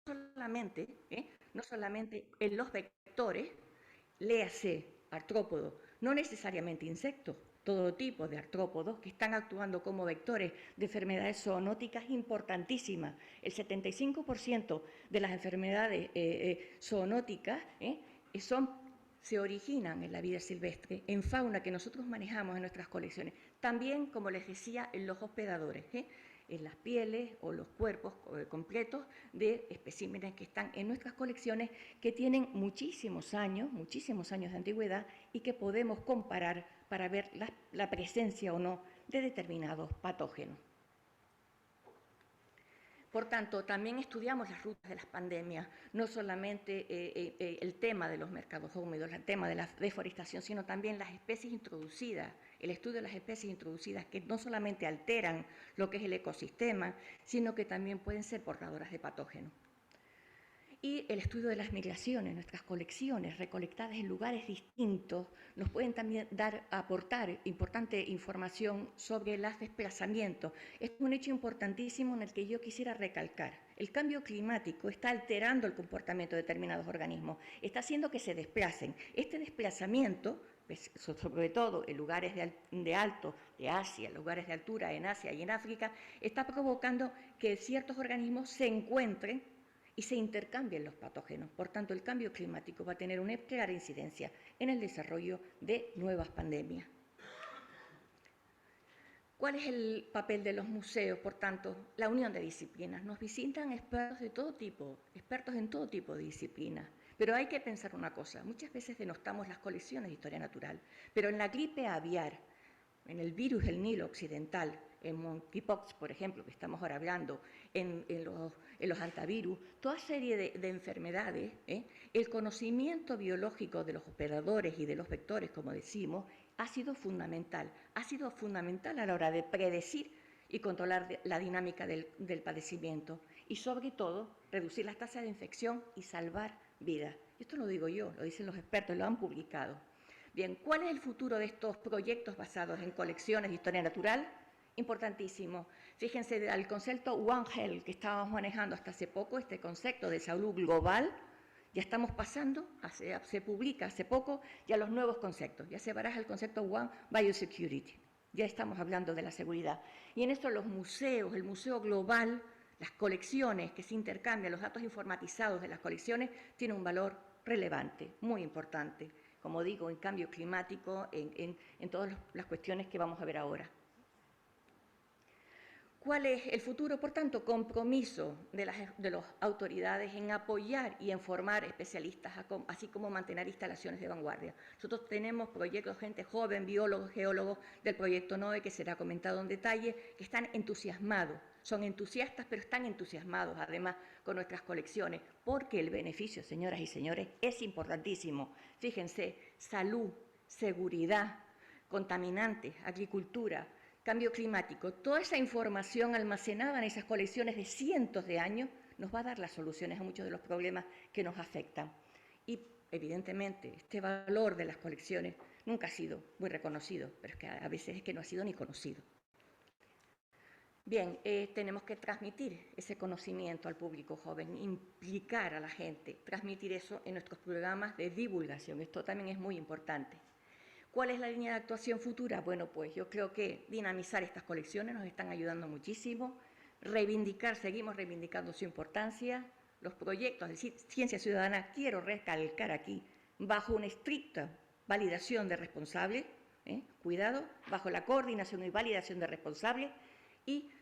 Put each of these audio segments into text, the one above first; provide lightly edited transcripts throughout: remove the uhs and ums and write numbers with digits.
no solamente en los vectores, léase artrópodo, no necesariamente insectos, todo tipo de artrópodos que están actuando como vectores de enfermedades zoonóticas importantísimas. El 75% de las enfermedades zoonóticas se originan en la vida silvestre, en fauna que nosotros manejamos en nuestras colecciones. También, como les decía, en los hospedadores, en las pieles o los cuerpos completos de especímenes que están en nuestras colecciones, que tienen muchísimos años de antigüedad y que podemos comparar para ver la presencia o no de determinados patógenos. Por tanto, también estudiamos las rutas de las pandemias, no solamente el tema de los mercados húmedos, el tema de la deforestación, sino también las especies introducidas, el estudio de las especies introducidas que no solamente alteran lo que es el ecosistema, sino que también pueden ser portadoras de patógenos. Y el estudio de las migraciones, nuestras colecciones recolectadas en lugares distintos, nos pueden también aportar importante información sobre los desplazamientos. Esto es un hecho importantísimo en el que yo quisiera recalcar. El cambio climático está alterando el comportamiento de determinados organismos, está haciendo que se desplacen. Este desplazamiento, sobre todo en lugares de alto de Asia, lugares de altura en Asia y en África, está provocando que ciertos organismos se encuentren y se intercambian los patógenos. Por tanto, el cambio climático va a tener una clara incidencia en el desarrollo de nuevas pandemias. ¿Cuál es el papel de los museos? Por tanto, la unión de disciplinas. Nos visitan expertos de todo tipo, expertos en todo tipo de disciplinas. Pero hay que pensar una cosa, muchas veces denostamos las colecciones de historia natural, pero en la gripe aviar, en el virus del Nilo occidental, en monkeypox, por ejemplo, que estamos ahora hablando, en los antivirus, toda serie de enfermedades, el conocimiento biológico de los operadores y de los vectores, como decimos, ha sido fundamental a la hora de predecir y controlar la dinámica del padecimiento y, sobre todo, reducir las tasas de infección y salvar vidas. Esto lo digo yo, lo dicen los expertos, lo han publicado. Bien, ¿cuál es el futuro de estos proyectos basados en colecciones de historia natural? Importantísimo. Fíjense al concepto One Health que estábamos manejando hasta hace poco, este concepto de salud global, ya estamos pasando, se publica hace poco, ya los nuevos conceptos, ya se baraja el concepto One Biosecurity, ya estamos hablando de la seguridad. Y en esto los museos, el museo global, las colecciones que se intercambian, los datos informatizados de las colecciones, tienen un valor relevante, muy importante, como digo, en cambio climático, en todas las cuestiones que vamos a ver ahora. ¿Cuál es el futuro? Por tanto, compromiso de las autoridades en apoyar y en formar especialistas, así como mantener instalaciones de vanguardia. Nosotros tenemos proyectos, gente joven, biólogos, geólogos del proyecto NOE, que será comentado en detalle, que están entusiasmados, son entusiastas, pero están entusiasmados además con nuestras colecciones, porque el beneficio, señoras y señores, es importantísimo. Fíjense, salud, seguridad, contaminantes, agricultura, cambio climático, toda esa información almacenada en esas colecciones de cientos de años nos va a dar las soluciones a muchos de los problemas que nos afectan. Y, evidentemente, este valor de las colecciones nunca ha sido muy reconocido, pero es que a veces es que no ha sido ni conocido. Bien, tenemos que transmitir ese conocimiento al público joven, implicar a la gente, transmitir eso en nuestros programas de divulgación. Esto también es muy importante. ¿Cuál es la línea de actuación futura? Bueno, pues yo creo que dinamizar estas colecciones nos están ayudando muchísimo, seguimos reivindicando su importancia, los proyectos de ciencia ciudadana, quiero recalcar aquí, bajo una estricta validación de responsables, cuidado, bajo la coordinación y validación de responsables, y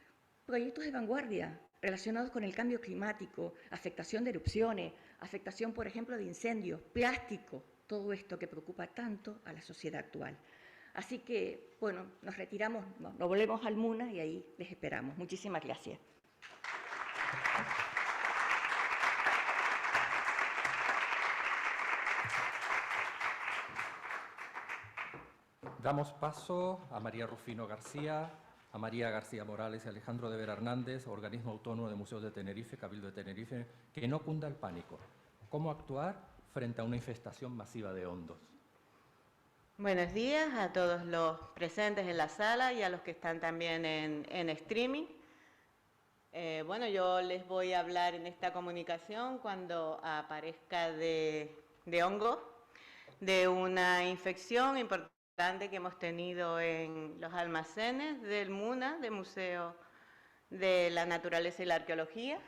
proyectos de vanguardia relacionados con el cambio climático, afectación de erupciones, afectación, por ejemplo, de incendios, plástico, todo esto que preocupa tanto a la sociedad actual. Así que, bueno, nos retiramos, nos volvemos al MUNA y ahí les esperamos. Muchísimas gracias. Damos paso a María Rufino García, a María García Morales y Alejandro de Vera Hernández, Organismo Autónomo de Museos de Tenerife, Cabildo de Tenerife, que no cunda el pánico. ¿Cómo actuar frente a una infestación masiva de hondos? Buenos días a todos los presentes en la sala y a los que están también en streaming. Bueno, yo les voy a hablar en esta comunicación cuando aparezca de hongo, de una infección importante que hemos tenido en los almacenes del MUNA, del Museo de la Naturaleza y la Arqueología.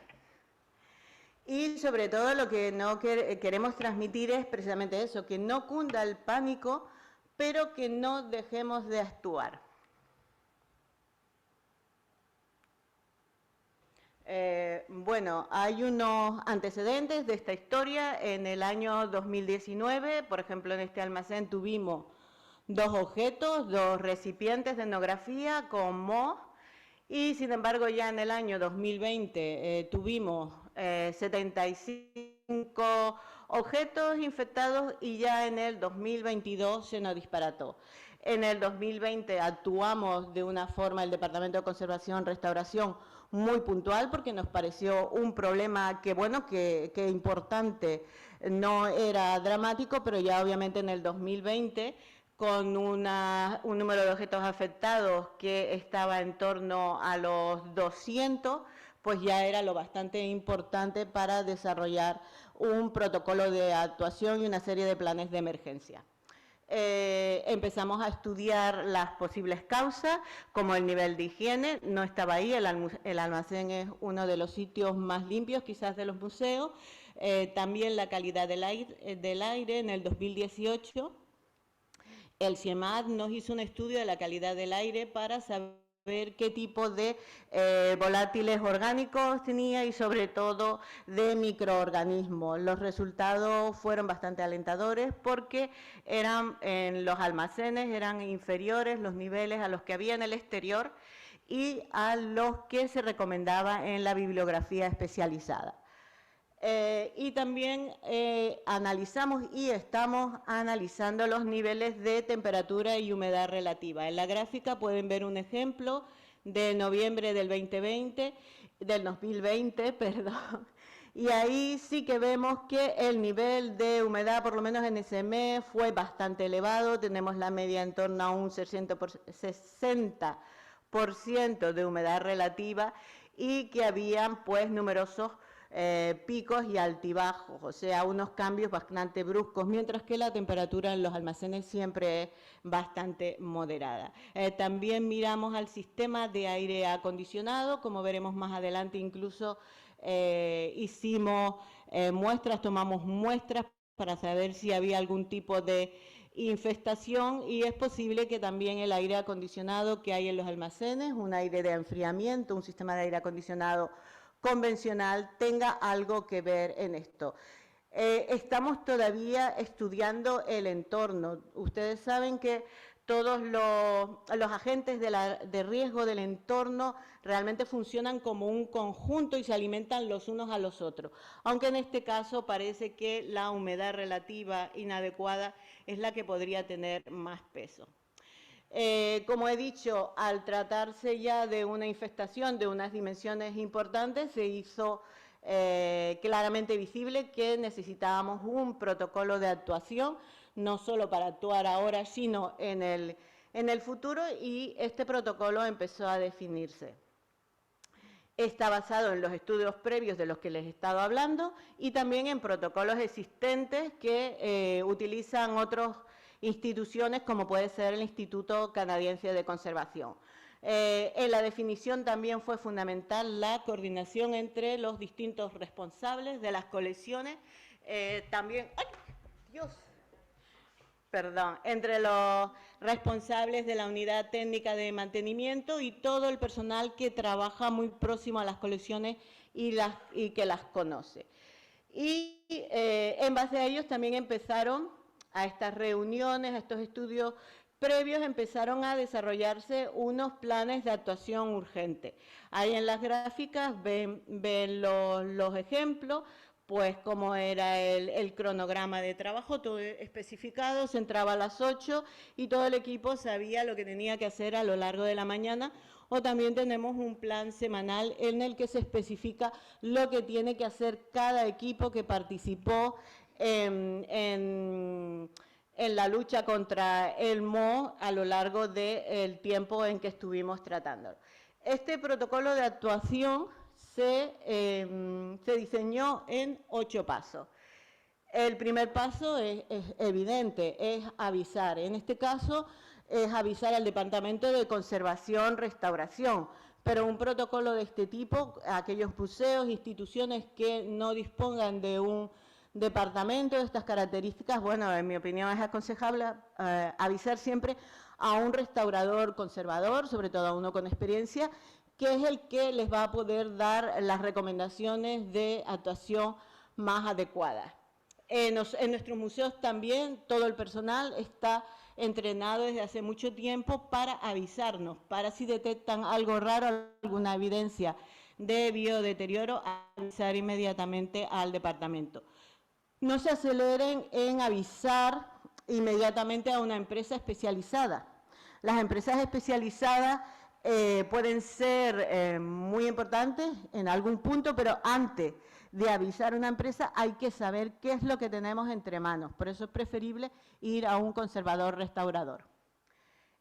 Y sobre todo lo que no queremos transmitir es precisamente eso, que no cunda el pánico, pero que no dejemos de actuar. Bueno, hay unos antecedentes de esta historia. En el año 2019, por ejemplo, en este almacén tuvimos 2 objetos, 2 recipientes de etnografía con moho, y sin embargo ya en el año 2020 tuvimos 75 objetos infectados y ya en el 2022 se nos disparató. En el 2020 actuamos de una forma, el Departamento de Conservación, Restauración, muy puntual, porque nos pareció un problema que, bueno, que importante, no era dramático, pero ya obviamente en el 2020, con un número de objetos afectados que estaba en torno a los 200, pues ya era lo bastante importante para desarrollar un protocolo de actuación y una serie de planes de emergencia. Empezamos a estudiar las posibles causas, como el nivel de higiene. No estaba ahí, el almacén es uno de los sitios más limpios quizás de los museos. También la calidad del aire. En el 2018 el CIEMAT nos hizo un estudio de la calidad del aire para saber qué tipo de volátiles orgánicos tenía y sobre todo de microorganismos. Los resultados fueron bastante alentadores porque en los almacenes eran inferiores los niveles a los que había en el exterior y a los que se recomendaba en la bibliografía especializada. Y también analizamos y estamos analizando los niveles de temperatura y humedad relativa. En la gráfica pueden ver un ejemplo de noviembre del 2020, perdón. Y ahí sí que vemos que el nivel de humedad, por lo menos en ese mes, fue bastante elevado. Tenemos la media en torno a un 60% de humedad relativa y que habían pues numerosos picos y altibajos, o sea, unos cambios bastante bruscos, mientras que la temperatura en los almacenes siempre es bastante moderada. También miramos al sistema de aire acondicionado, como veremos más adelante, incluso hicimos tomamos muestras para saber si había algún tipo de infestación, y es posible que también el aire acondicionado que hay en los almacenes, un aire de enfriamiento, un sistema de aire acondicionado convencional, tenga algo que ver en esto. Estamos todavía estudiando el entorno. Ustedes saben que todos los agentes de riesgo del entorno realmente funcionan como un conjunto y se alimentan los unos a los otros, aunque en este caso parece que la humedad relativa inadecuada es la que podría tener más peso. Como he dicho, al tratarse ya de una infestación de unas dimensiones importantes, se hizo claramente visible que necesitábamos un protocolo de actuación, no solo para actuar ahora, sino en el futuro, y este protocolo empezó a definirse. Está basado en los estudios previos de los que les he estado hablando y también en protocolos existentes que utilizan otros instituciones, como puede ser el Instituto Canadiense de Conservación. En la definición también fue fundamental la coordinación entre los distintos responsables de las colecciones, entre los responsables de la unidad técnica de mantenimiento y todo el personal que trabaja muy próximo a las colecciones y que las conoce. Y en base a ellos también empezaron a estas reuniones, a estos estudios previos, empezaron a desarrollarse unos planes de actuación urgente. Ahí en las gráficas ven los ejemplos, pues como era el cronograma de trabajo, todo especificado, se entraba a las 8 y todo el equipo sabía lo que tenía que hacer a lo largo de la mañana, o también tenemos un plan semanal en el que se especifica lo que tiene que hacer cada equipo que participó en la lucha contra el moho a lo largo del tiempo en que estuvimos tratándolo. Este protocolo de actuación se diseñó en 8 pasos. El primer paso es evidente, es avisar. En este caso es avisar al Departamento de Conservación, Restauración, pero un protocolo de este tipo, aquellos museos, instituciones que no dispongan de un departamento de estas características, bueno, en mi opinión es aconsejable avisar siempre a un restaurador conservador, sobre todo a uno con experiencia, que es el que les va a poder dar las recomendaciones de actuación más adecuadas. En nuestros museos también todo el personal está entrenado desde hace mucho tiempo para avisarnos, para si detectan algo raro, alguna evidencia de biodeterioro, avisar inmediatamente al departamento. No se aceleren en avisar inmediatamente a una empresa especializada. Las empresas especializadas pueden ser muy importantes en algún punto, pero antes de avisar a una empresa hay que saber qué es lo que tenemos entre manos. Por eso es preferible ir a un conservador restaurador.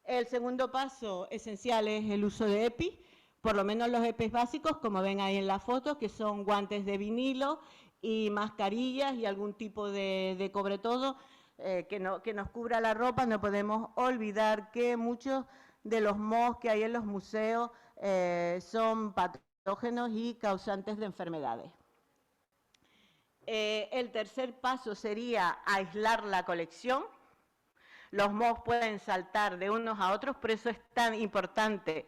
El segundo paso esencial es el uso de EPI, por lo menos los EPIs básicos, como ven ahí en la foto, que son guantes de vinilo y mascarillas y algún tipo de cobre todo que nos cubra la ropa. No podemos olvidar que muchos de los mohos que hay en los museos son patógenos y causantes de enfermedades. El tercer paso sería aislar la colección. Los mohos pueden saltar de unos a otros, por eso es tan importante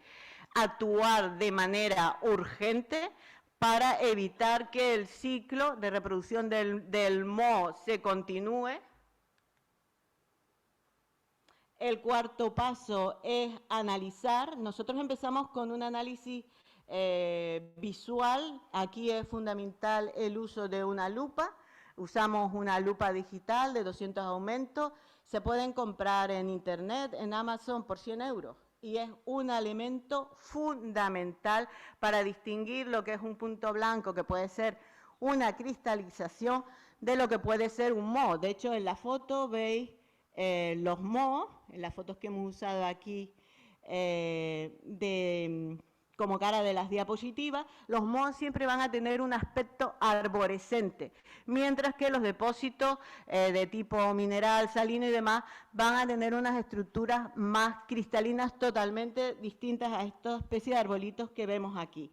actuar de manera urgente para evitar que el ciclo de reproducción del moho se continúe. El cuarto paso es analizar. Nosotros empezamos con un análisis visual. Aquí es fundamental el uso de una lupa. Usamos una lupa digital de 200 aumentos. Se pueden comprar en Internet, en Amazon, por 100 euros. Y es un elemento fundamental para distinguir lo que es un punto blanco, que puede ser una cristalización, de lo que puede ser un moho. De hecho, en la foto veis los mohos, en las fotos que hemos usado aquí como cara de las diapositivas, los mohos siempre van a tener un aspecto arborescente, mientras que los depósitos de tipo mineral, salino y demás van a tener unas estructuras más cristalinas totalmente distintas a esta especie de arbolitos que vemos aquí.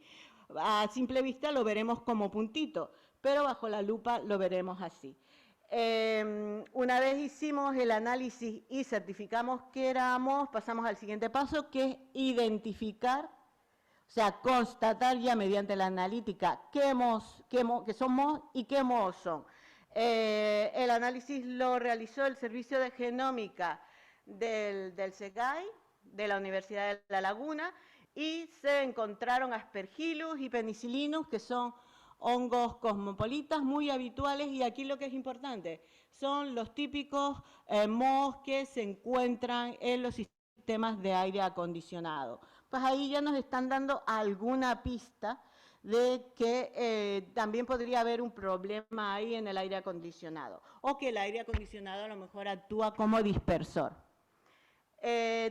A simple vista lo veremos como puntito, pero bajo la lupa lo veremos así. Una vez hicimos el análisis y certificamos que éramos, pasamos al siguiente paso, que es identificar, o sea, constatar ya mediante la analítica qué son mohos y qué mohos son. El análisis lo realizó el Servicio de Genómica del SEGAI, de la Universidad de La Laguna, y se encontraron Aspergillus y Penicillinus, que son hongos cosmopolitas muy habituales, y aquí lo que es importante son los típicos mohos que se encuentran en los sistemas de aire acondicionado. Pues ahí ya nos están dando alguna pista de que también podría haber un problema ahí en el aire acondicionado, o que el aire acondicionado a lo mejor actúa como dispersor.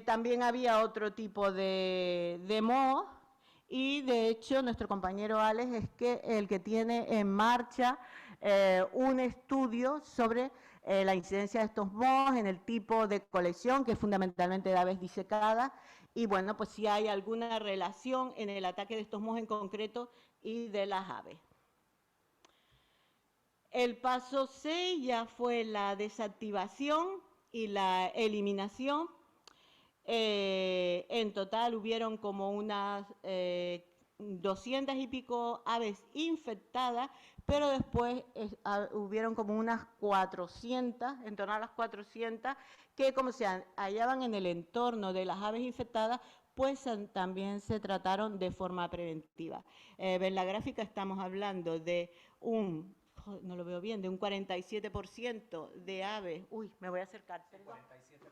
También había otro tipo de moho, y de hecho nuestro compañero Alex es el que tiene en marcha un estudio sobre la incidencia de estos mohos en el tipo de colección, que es fundamentalmente de aves disecadas, y bueno, pues si hay alguna relación en el ataque de estos mohos en concreto y de las aves. El paso 6 ya fue la desactivación y la eliminación. En total hubieron como unas 200 y pico aves infectadas, pero después hubieron como unas 400, en torno a las 400, que como se hallaban en el entorno de las aves infectadas, pues también se trataron de forma preventiva. En la gráfica estamos hablando de no lo veo bien, de un 47% de aves, me voy a acercar, perdón. 47%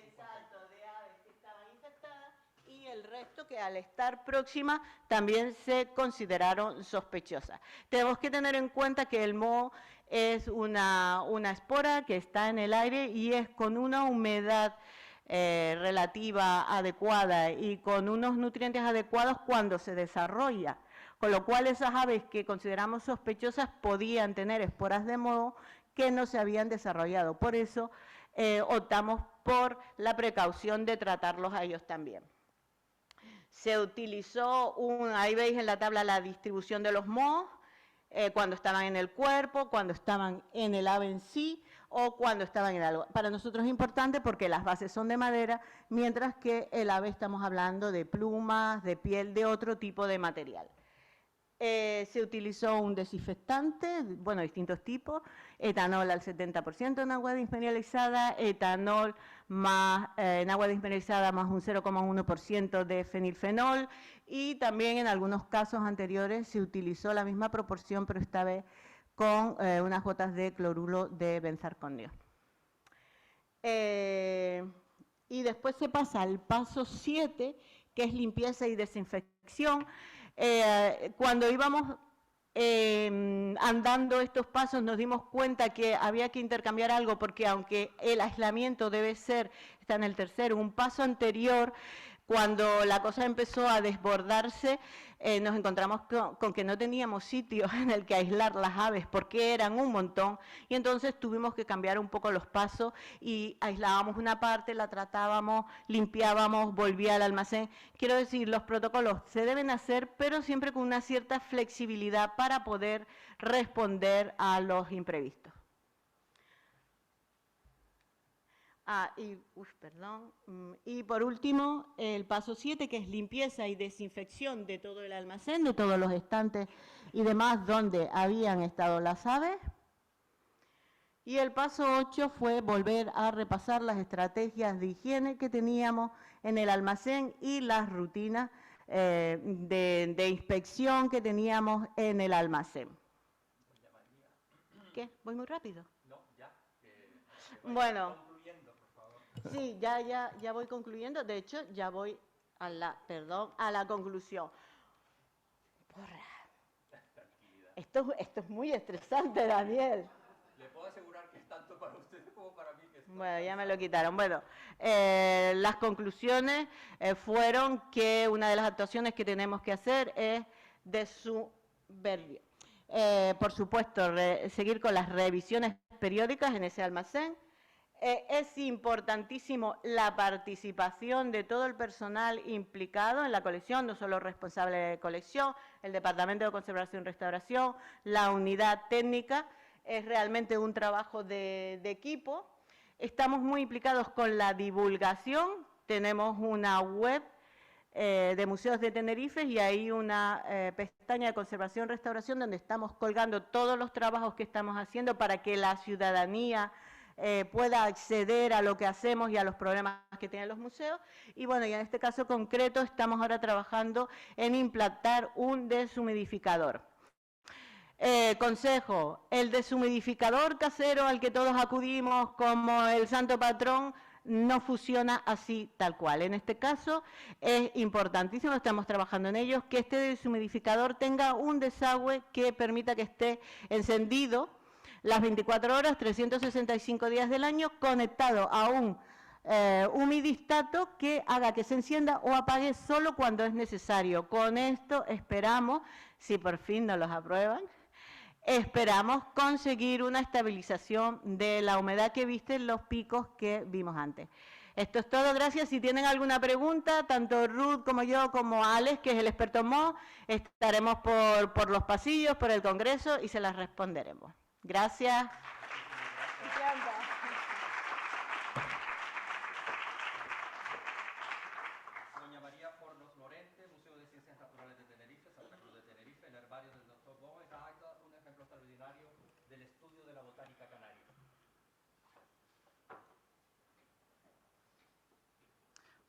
exacto, de aves que estaban infectadas, y el resto que al estar próxima también se consideraron sospechosas. Tenemos que tener en cuenta que el moho es una espora que está en el aire y es con una humedad relativa adecuada y con unos nutrientes adecuados cuando se desarrolla. con lo cual esas aves que consideramos sospechosas podían tener esporas de moho que no se habían desarrollado. Por eso optamos por la precaución de tratarlos a ellos también. Se utilizó, ahí veis en la tabla la distribución de los mohos, cuando estaban en el cuerpo, cuando estaban en el ave en sí o cuando estaban en algo. Para nosotros es importante porque las bases son de madera, mientras que el ave estamos hablando de plumas, de piel, de otro tipo de material. Se utilizó un desinfectante, bueno, distintos tipos, etanol al 70% en agua desmineralizada, etanol más, en agua desmineralizada más un 0,1% de fenilfenol, y también en algunos casos anteriores se utilizó la misma proporción, pero esta vez con unas gotas de cloruro de benzarconio. Y después se pasa al paso 7, que es limpieza y desinfección. Cuando íbamos andando estos pasos nos dimos cuenta que había que intercambiar algo, porque aunque el aislamiento debe ser, está en el tercero, un paso anterior, cuando la cosa empezó a desbordarse, nos encontramos con que no teníamos sitio en el que aislar las aves, porque eran un montón, y entonces tuvimos que cambiar un poco los pasos y aislábamos una parte, la tratábamos, limpiábamos, volvía al almacén. Quiero decir, los protocolos se deben hacer, pero siempre con una cierta flexibilidad para poder responder a los imprevistos. Y por último, el paso 7, que es limpieza y desinfección de todo el almacén, de todos los estantes y demás donde habían estado las aves. Y el paso 8 fue volver a repasar las estrategias de higiene que teníamos en el almacén y las rutinas de inspección que teníamos en el almacén. ¿Qué? ¿Voy muy rápido? No, ya. Bueno. Sí, ya voy concluyendo. De hecho, ya voy a la conclusión. Porra. Esto es muy estresante, Daniel. Le puedo asegurar que es tanto para ustedes como para mí. Bueno, ya me lo quitaron. Bueno, las conclusiones fueron que una de las actuaciones que tenemos que hacer es por supuesto, seguir con las revisiones periódicas en ese almacén. Es importantísimo la participación de todo el personal implicado en la colección, no solo el responsable de colección, el Departamento de Conservación y Restauración, la unidad técnica. Es realmente un trabajo de equipo. Estamos muy implicados con la divulgación. Tenemos una web de Museos de Tenerife y hay una pestaña de Conservación y Restauración donde estamos colgando todos los trabajos que estamos haciendo para que la ciudadanía pueda acceder a lo que hacemos y a los problemas que tienen los museos. Y bueno, y en este caso concreto estamos ahora trabajando en implantar un deshumidificador. Consejo, el deshumidificador casero al que todos acudimos como el santo patrón no funciona así tal cual. En este caso es importantísimo, estamos trabajando en ello, que este deshumidificador tenga un desagüe que permita que esté encendido las 24 horas, 365 días del año, conectado a un humidistato que haga que se encienda o apague solo cuando es necesario. Con esto esperamos, si por fin nos los aprueban, esperamos conseguir una estabilización de la humedad que viste en los picos que vimos antes. Esto es todo, gracias. Si tienen alguna pregunta, tanto Ruth como yo, como Alex, que es el experto en moho, estaremos por los pasillos, por el Congreso y se las responderemos. Gracias. Doña María Fornos Lorente, Museo de Ciencias Naturales de Tenerife, Santa Cruz de Tenerife, el herbario del Dr. Gómez Agda, un ejemplo extraordinario del estudio de la botánica canaria.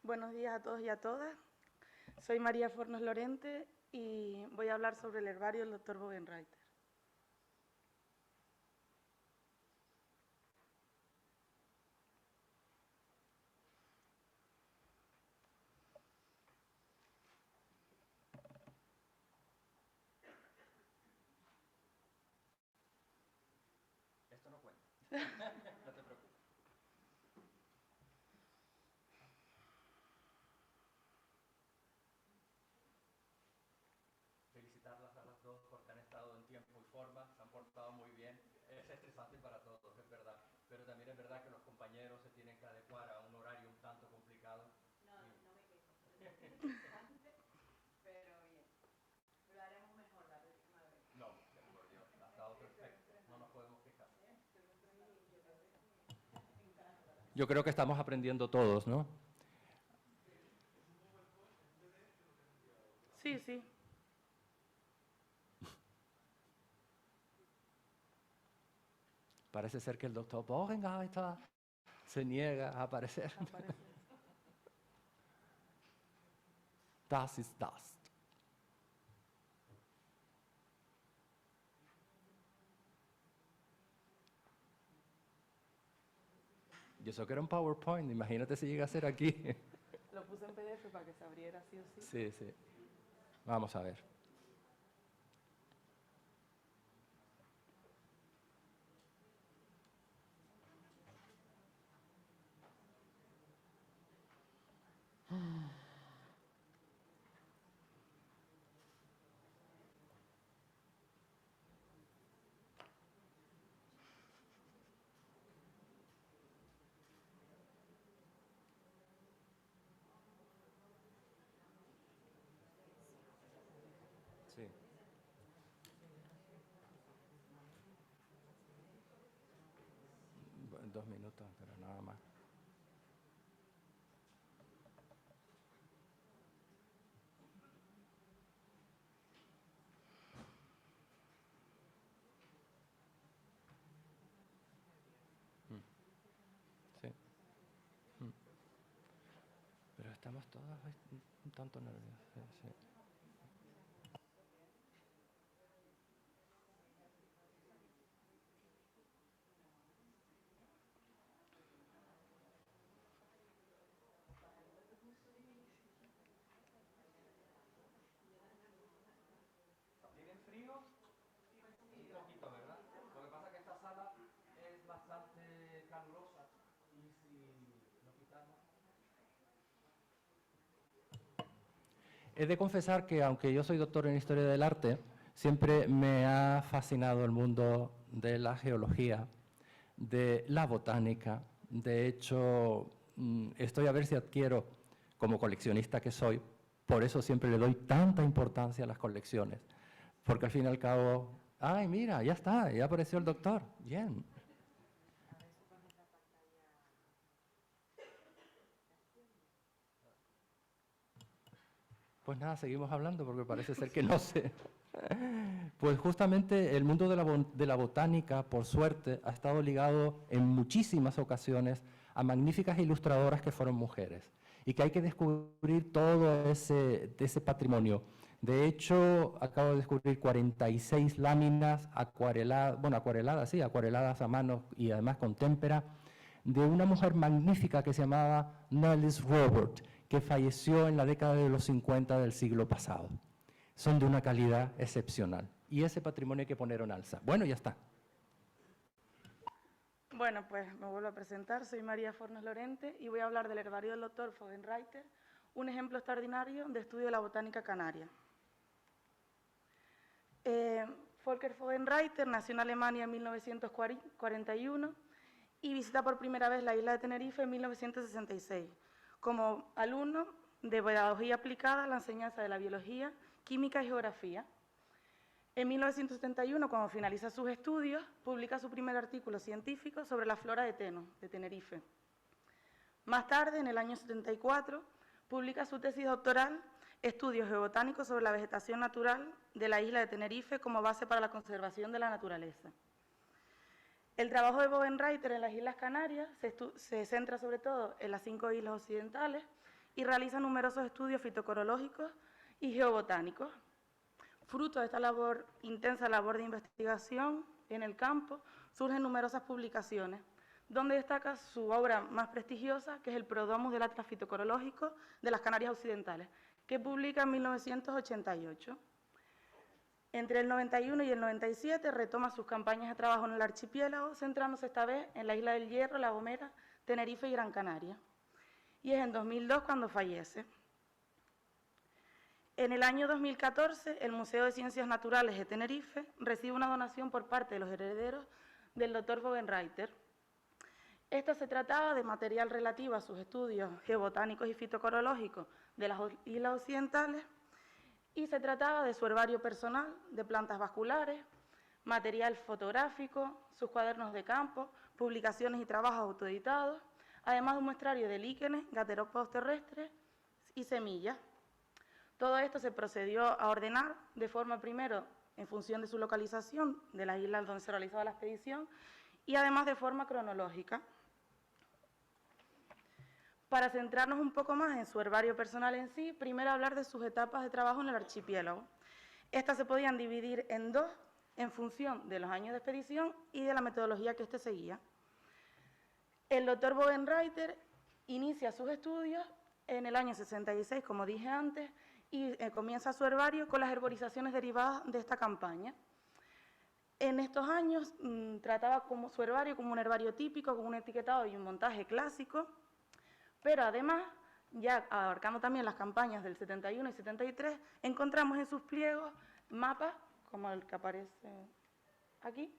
Buenos días a todos y a todas. Soy María Fornos Lorente y voy a hablar sobre el herbario del Dr. Bogenreiter. Esto no cuenta. No te preocupes. Felicitarla Yo creo que estamos aprendiendo todos, ¿no? Sí, sí. Parece ser que el doctor Bogengaiter se niega a aparecer. Das ist das. Y eso que era un PowerPoint, imagínate si llega a ser aquí. Lo puse en PDF para que se abriera sí o sí. Sí, sí. Vamos a ver. Sí. En 2 minutos, pero nada más. Sí. Pero estamos todos un tanto nerviosos. Sí, sí. ¿Tienen frío? Un poquito, ¿verdad? Lo que pasa es que esta sala es bastante calurosa y si lo quitamos... He de confesar que, aunque yo soy doctor en Historia del Arte, siempre me ha fascinado el mundo de la geología, de la botánica. De hecho, estoy a ver si adquiero, como coleccionista que soy, por eso siempre le doy tanta importancia a las colecciones, porque al fin y al cabo, ¡ay, mira, ya está, ya apareció el doctor! Bien. Pues nada, seguimos hablando porque parece ser que no sé. Pues justamente el mundo de la botánica, por suerte, ha estado ligado en muchísimas ocasiones a magníficas ilustradoras que fueron mujeres y que hay que descubrir todo ese patrimonio. De hecho, acabo de descubrir 46 láminas acuareladas a mano y además con témpera, de una mujer magnífica que se llamaba Nellis Robert, que falleció en la década de los 50 del siglo pasado. Son de una calidad excepcional. Y ese patrimonio hay que poner en alza. Bueno, ya está. Bueno, pues me vuelvo a presentar. Soy María Fornos Lorente y voy a hablar del herbario del doctor Vogelreiter, un ejemplo extraordinario de estudio de la botánica canaria. Volker Vogelreiter nació en Alemania en 1941 y visita por primera vez la isla de Tenerife en 1966, como alumno de pedagogía aplicada a la enseñanza de la biología, química y geografía. En 1971, cuando finaliza sus estudios, publica su primer artículo científico sobre la flora de Teno, de Tenerife. Más tarde, en el año 74, publica su tesis doctoral, Estudios geobotánicos sobre la vegetación natural de la isla de Tenerife como base para la conservación de la naturaleza. El trabajo de Vogelreiter en las Islas Canarias se centra sobre todo en las 5 islas occidentales y realiza numerosos estudios fitocorológicos y geobotánicos. Fruto de esta intensa labor de investigación en el campo, surgen numerosas publicaciones, donde destaca su obra más prestigiosa, que es el Prodomus del Atlas Fitocorológico de las Canarias Occidentales, que publica en 1988. Entre el 91 y el 97 retoma sus campañas de trabajo en el archipiélago, centrándose esta vez en la Isla del Hierro, La Gomera, Tenerife y Gran Canaria. Y es en 2002 cuando fallece. En el año 2014, el Museo de Ciencias Naturales de Tenerife recibe una donación por parte de los herederos del doctor Vogelreiter. Esta se trataba de material relativo a sus estudios geobotánicos y fitocorológicos de las islas occidentales y se trataba de su herbario personal de plantas vasculares, material fotográfico, sus cuadernos de campo, publicaciones y trabajos autoeditados, además de un muestrario de líquenes, gaterópodos terrestres y semillas. Todo esto se procedió a ordenar de forma primero en función de su localización, de las islas donde se realizaba la expedición, y además de forma cronológica. Para centrarnos un poco más en su herbario personal en sí, primero hablar de sus etapas de trabajo en el archipiélago. Estas se podían dividir en dos en función de los años de expedición y de la metodología que éste seguía. El doctor Bogenreiter inicia sus estudios en el año 66, como dije antes, y comienza su herbario con las herborizaciones derivadas de esta campaña. En estos años trataba como su herbario como un herbario típico, con un etiquetado y un montaje clásico, pero además, ya abarcando también las campañas del 71 y 73, encontramos en sus pliegos mapas, como el que aparece aquí,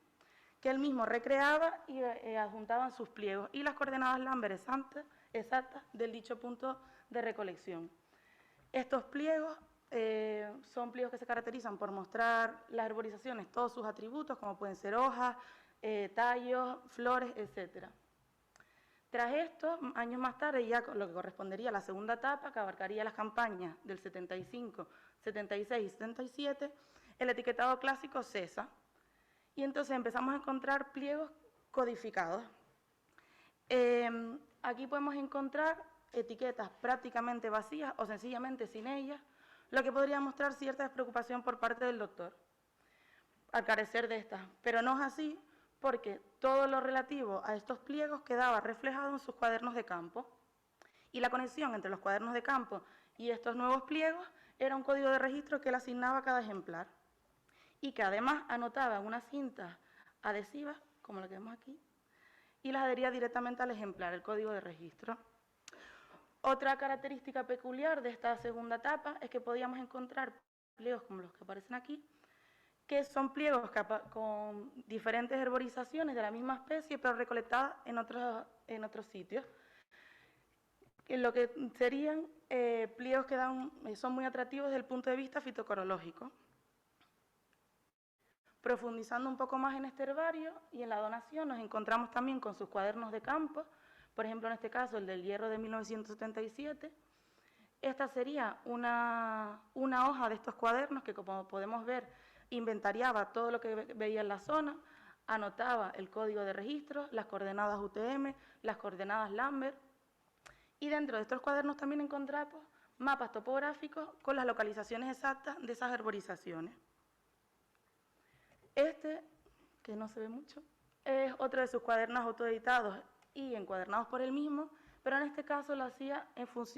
que él mismo recreaba y adjuntaba en sus pliegos, y las coordenadas Lambert exactas del dicho punto de recolección. Estos pliegos son pliegos que se caracterizan por mostrar las herborizaciones, todos sus atributos, como pueden ser hojas, tallos, flores, etc. Tras esto, años más tarde, ya lo que correspondería a la segunda etapa, que abarcaría las campañas del 75, 76 y 77, el etiquetado clásico cesa. Y entonces empezamos a encontrar pliegos codificados. Aquí podemos encontrar etiquetas prácticamente vacías o sencillamente sin ellas, lo que podría mostrar cierta despreocupación por parte del doctor al carecer de estas, pero no es así, porque todo lo relativo a estos pliegos quedaba reflejado en sus cuadernos de campo, y la conexión entre los cuadernos de campo y estos nuevos pliegos era un código de registro que él asignaba a cada ejemplar, y que además anotaba en unas cintas adhesivas, como la que vemos aquí, y las adhería directamente al ejemplar, el código de registro. Otra característica peculiar de esta segunda etapa es que podíamos encontrar pliegos como los que aparecen aquí, que son pliegos con diferentes herborizaciones de la misma especie, pero recolectadas en otros sitios. Lo que serían pliegos que son muy atractivos desde el punto de vista fitocorológico. Profundizando un poco más en este herbario y en la donación, nos encontramos también con sus cuadernos de campo, por ejemplo, en este caso, el del hierro de 1977. Esta sería una hoja de estos cuadernos que, como podemos ver, inventariaba todo lo que veía en la zona, anotaba el código de registro, las coordenadas UTM, las coordenadas Lambert, y dentro de estos cuadernos también encontramos mapas topográficos con las localizaciones exactas de esas herborizaciones. Este, que no se ve mucho, es otro de sus cuadernos autoeditados y encuadernados por él mismo, pero en este caso lo hacía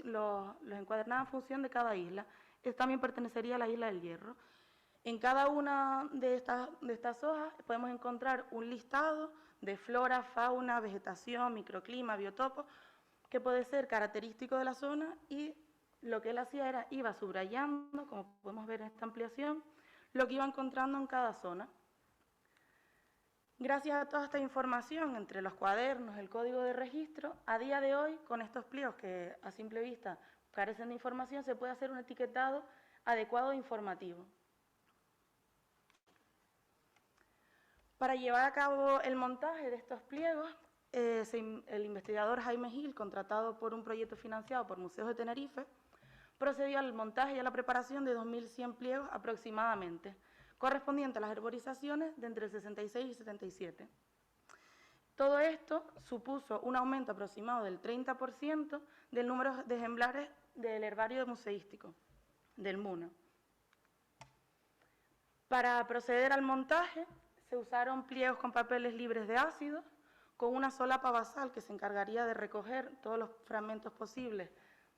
los encuadernaba en función de cada isla. Este también pertenecería a la isla del Hierro. En cada una de estas hojas podemos encontrar un listado de flora, fauna, vegetación, microclima, biotopo, que puede ser característico de la zona, y lo que él hacía era iba subrayando, como podemos ver en esta ampliación, lo que iba encontrando en cada zona. Gracias a toda esta información entre los cuadernos, el código de registro, a día de hoy, con estos pliegos que a simple vista carecen de información, se puede hacer un etiquetado adecuado e informativo. Para llevar a cabo el montaje de estos pliegos, el investigador Jaime Gil, contratado por un proyecto financiado por Museos de Tenerife, procedió al montaje y a la preparación de 2.100 pliegos aproximadamente, correspondiente a las herborizaciones de entre el 66 y 77. Todo esto supuso un aumento aproximado del 30% del número de ejemplares del herbario museístico, del MUNA. Para proceder al montaje, se usaron pliegos con papeles libres de ácido, con una solapa basal que se encargaría de recoger todos los fragmentos posibles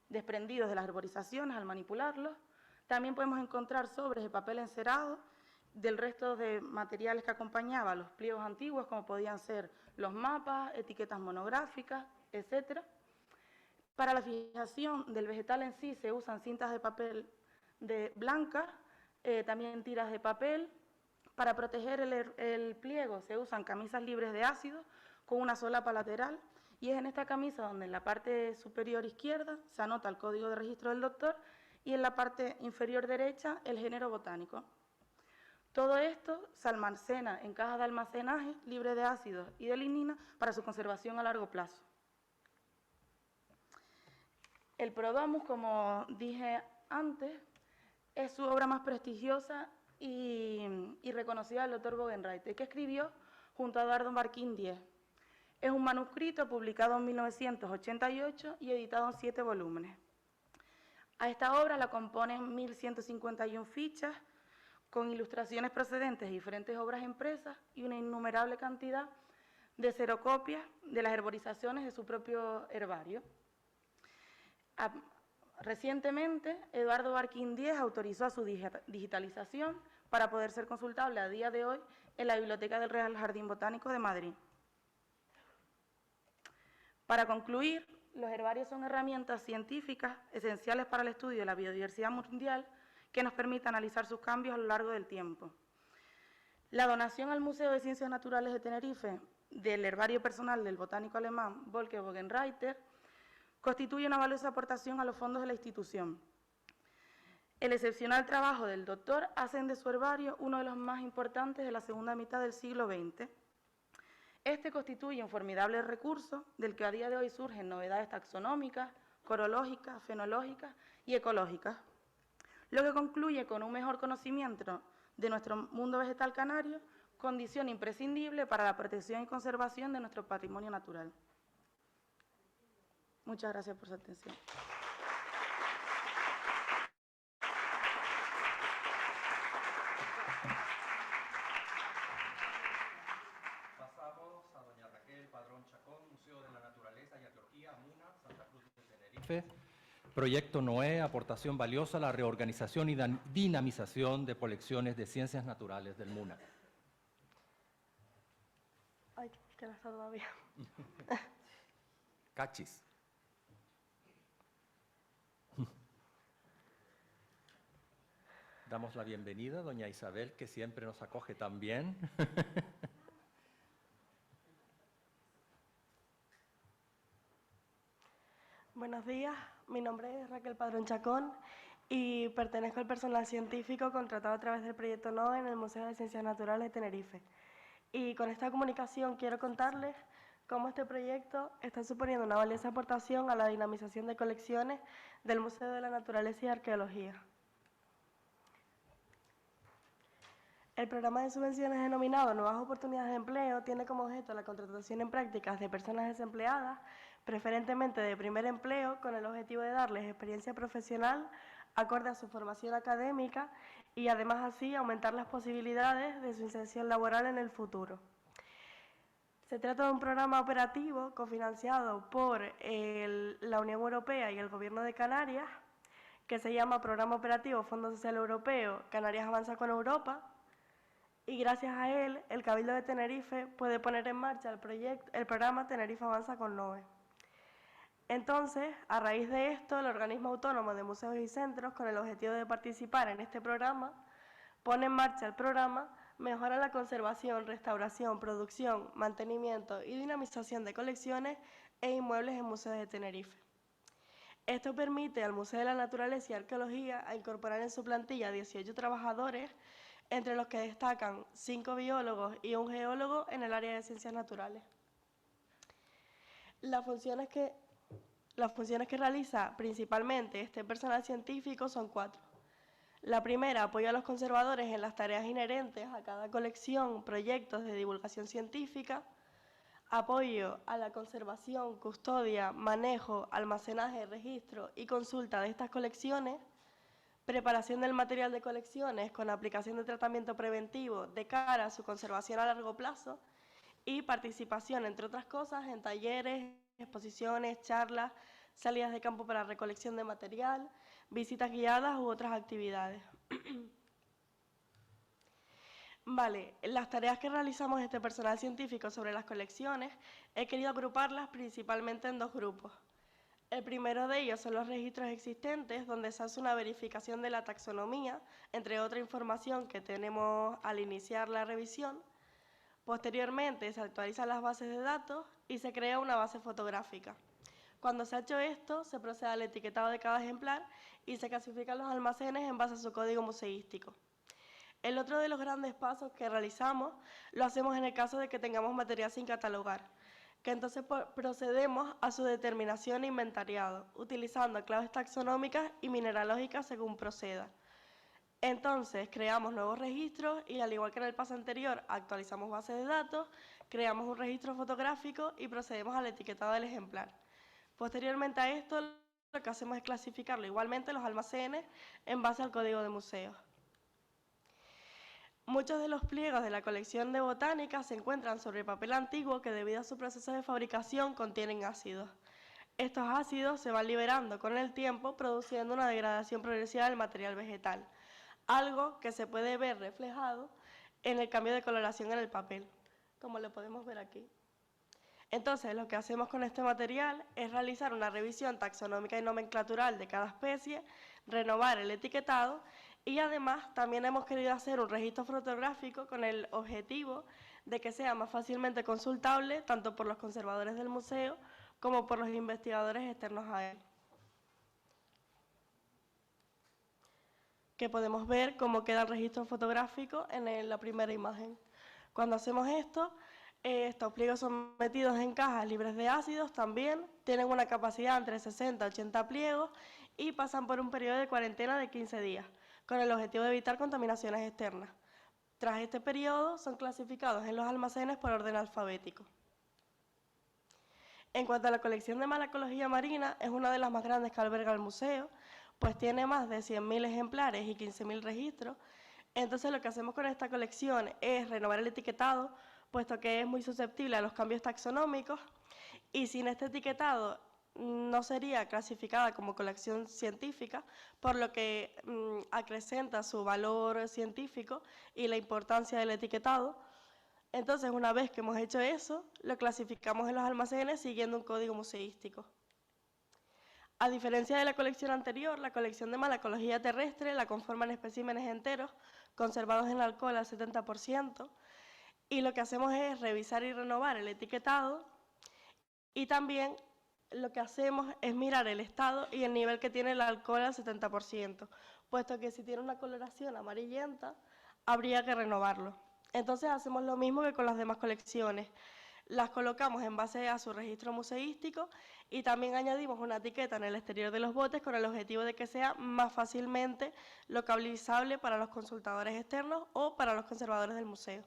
desprendidos de las herborizaciones al manipularlos. También podemos encontrar sobres de papel encerado del resto de materiales que acompañaban los pliegos antiguos, como podían ser los mapas, etiquetas monográficas, etc. Para la fijación del vegetal en sí se usan cintas de papel blancas, también tiras de papel. Para proteger el pliego se usan camisas libres de ácido con una solapa lateral, y es en esta camisa donde en la parte superior izquierda se anota el código de registro del doctor y en la parte inferior derecha el género botánico. Todo esto se almacena en cajas de almacenaje libre de ácidos y de lignina para su conservación a largo plazo. El Prodomus, como dije antes, es su obra más prestigiosa y reconocida del doctor Bogenreiter, que escribió junto a Eduardo Marquín Diez. Es un manuscrito publicado en 1988 y editado en 7 volúmenes. A esta obra la componen 1.151 fichas con ilustraciones procedentes de diferentes obras impresas y una innumerable cantidad de xerocopias de las herborizaciones de su propio herbario. Recientemente, Eduardo Marquín Diez autorizó su digitalización para poder ser consultable a día de hoy en la Biblioteca del Real Jardín Botánico de Madrid. Para concluir, los herbarios son herramientas científicas esenciales para el estudio de la biodiversidad mundial que nos permite analizar sus cambios a lo largo del tiempo. La donación al Museo de Ciencias Naturales de Tenerife del herbario personal del botánico alemán Volker Bogenreiter constituye una valiosa aportación a los fondos de la institución. El excepcional trabajo del doctor hace de su herbario uno de los más importantes de la segunda mitad del siglo XX. Este constituye un formidable recurso del que a día de hoy surgen novedades taxonómicas, corológicas, fenológicas y ecológicas, lo que concluye con un mejor conocimiento de nuestro mundo vegetal canario, condición imprescindible para la protección y conservación de nuestro patrimonio natural. Muchas gracias por su atención. Pasamos a doña Raquel Padrón Chacón, Museo de la Naturaleza y Arqueología, MUNA, Santa Cruz de Tenerife. Proyecto Noé, aportación valiosa a la reorganización y dinamización de colecciones de ciencias naturales del MUNA. Ay, que no está todavía. Cachis. Damos la bienvenida a doña Isabel, que siempre nos acoge tan bien. Buenos días, mi nombre es Raquel Padrón Chacón y pertenezco al personal científico contratado a través del proyecto NOE en el Museo de Ciencias Naturales de Tenerife. Y con esta comunicación quiero contarles cómo este proyecto está suponiendo una valiosa aportación a la dinamización de colecciones del Museo de la Naturaleza y Arqueología. El programa de subvenciones denominado Nuevas Oportunidades de Empleo tiene como objeto la contratación en prácticas de personas desempleadas, preferentemente de primer empleo, con el objetivo de darles experiencia profesional acorde a su formación académica y además así aumentar las posibilidades de su inserción laboral en el futuro. Se trata de un programa operativo cofinanciado por la Unión Europea y el Gobierno de Canarias, que se llama Programa Operativo Fondo Social Europeo Canarias Avanza con Europa, y gracias a él, el Cabildo de Tenerife puede poner en marcha el programa Tenerife Avanza con NOE. Entonces, a raíz de esto, el Organismo Autónomo de Museos y Centros, con el objetivo de participar en este programa, pone en marcha el programa Mejora la conservación, restauración, producción, mantenimiento y dinamización de colecciones e inmuebles en museos de Tenerife. Esto permite al Museo de la Naturaleza y Arqueología a incorporar en su plantilla 18 trabajadores, entre los que destacan 5 biólogos y un geólogo en el área de ciencias naturales. Las funciones que realiza principalmente este personal científico son 4. La primera, apoyo a los conservadores en las tareas inherentes a cada colección, proyectos de divulgación científica, apoyo a la conservación, custodia, manejo, almacenaje, registro y consulta de estas colecciones, preparación del material de colecciones con aplicación de tratamiento preventivo de cara a su conservación a largo plazo y participación, entre otras cosas, en talleres, exposiciones, charlas, salidas de campo para recolección de material, visitas guiadas u otras actividades. Vale, las tareas que realizamos este personal científico sobre las colecciones he querido agruparlas principalmente en 2 grupos. El primero de ellos son los registros existentes, donde se hace una verificación de la taxonomía, entre otra información que tenemos al iniciar la revisión. Posteriormente se actualizan las bases de datos y se crea una base fotográfica. Cuando se ha hecho esto, se procede al etiquetado de cada ejemplar y se clasifican los almacenes en base a su código museístico. El otro de los grandes pasos que realizamos lo hacemos en el caso de que tengamos material sin catalogar. que entonces procedemos a su determinación e inventariado, utilizando claves taxonómicas y mineralógicas según proceda. Entonces, creamos nuevos registros y, al igual que en el paso anterior, actualizamos bases de datos, creamos un registro fotográfico y procedemos al etiquetado del ejemplar. Posteriormente a esto, lo que hacemos es clasificarlo igualmente en los almacenes en base al código de museos. Muchos de los pliegos de la colección de botánica se encuentran sobre papel antiguo que, debido a su proceso de fabricación, contienen ácidos. Estos ácidos se van liberando con el tiempo, produciendo una degradación progresiva del material vegetal, algo que se puede ver reflejado en el cambio de coloración en el papel, como lo podemos ver aquí. Entonces, lo que hacemos con este material es realizar una revisión taxonómica y nomenclatural de cada especie, renovar el etiquetado y además también hemos querido hacer un registro fotográfico con el objetivo de que sea más fácilmente consultable tanto por los conservadores del museo como por los investigadores externos a él. Que podemos ver cómo queda el registro fotográfico en la primera imagen. Cuando hacemos esto, estos pliegos son metidos en cajas libres de ácidos también, tienen una capacidad entre 60 y 80 pliegos y pasan por un periodo de cuarentena de 15 días, con el objetivo de evitar contaminaciones externas. Tras este periodo, son clasificados en los almacenes por orden alfabético. En cuanto a la colección de malacología marina, es una de las más grandes que alberga el museo, pues tiene más de 100.000 ejemplares y 15.000 registros. Entonces, lo que hacemos con esta colección es renovar el etiquetado, puesto que es muy susceptible a los cambios taxonómicos, y sin este etiquetado no sería clasificada como colección científica, por lo que acrecenta su valor científico y la importancia del etiquetado. Entonces, una vez que hemos hecho eso, lo clasificamos en los almacenes siguiendo un código museístico. A diferencia de la colección anterior, la colección de malacología terrestre la conforman especímenes enteros, conservados en alcohol al 70%, y lo que hacemos es revisar y renovar el etiquetado, y también lo que hacemos es mirar el estado y el nivel que tiene el alcohol al 70%, puesto que si tiene una coloración amarillenta, habría que renovarlo. Entonces hacemos lo mismo que con las demás colecciones. Las colocamos en base a su registro museístico y también añadimos una etiqueta en el exterior de los botes con el objetivo de que sea más fácilmente localizable para los consultadores externos o para los conservadores del museo.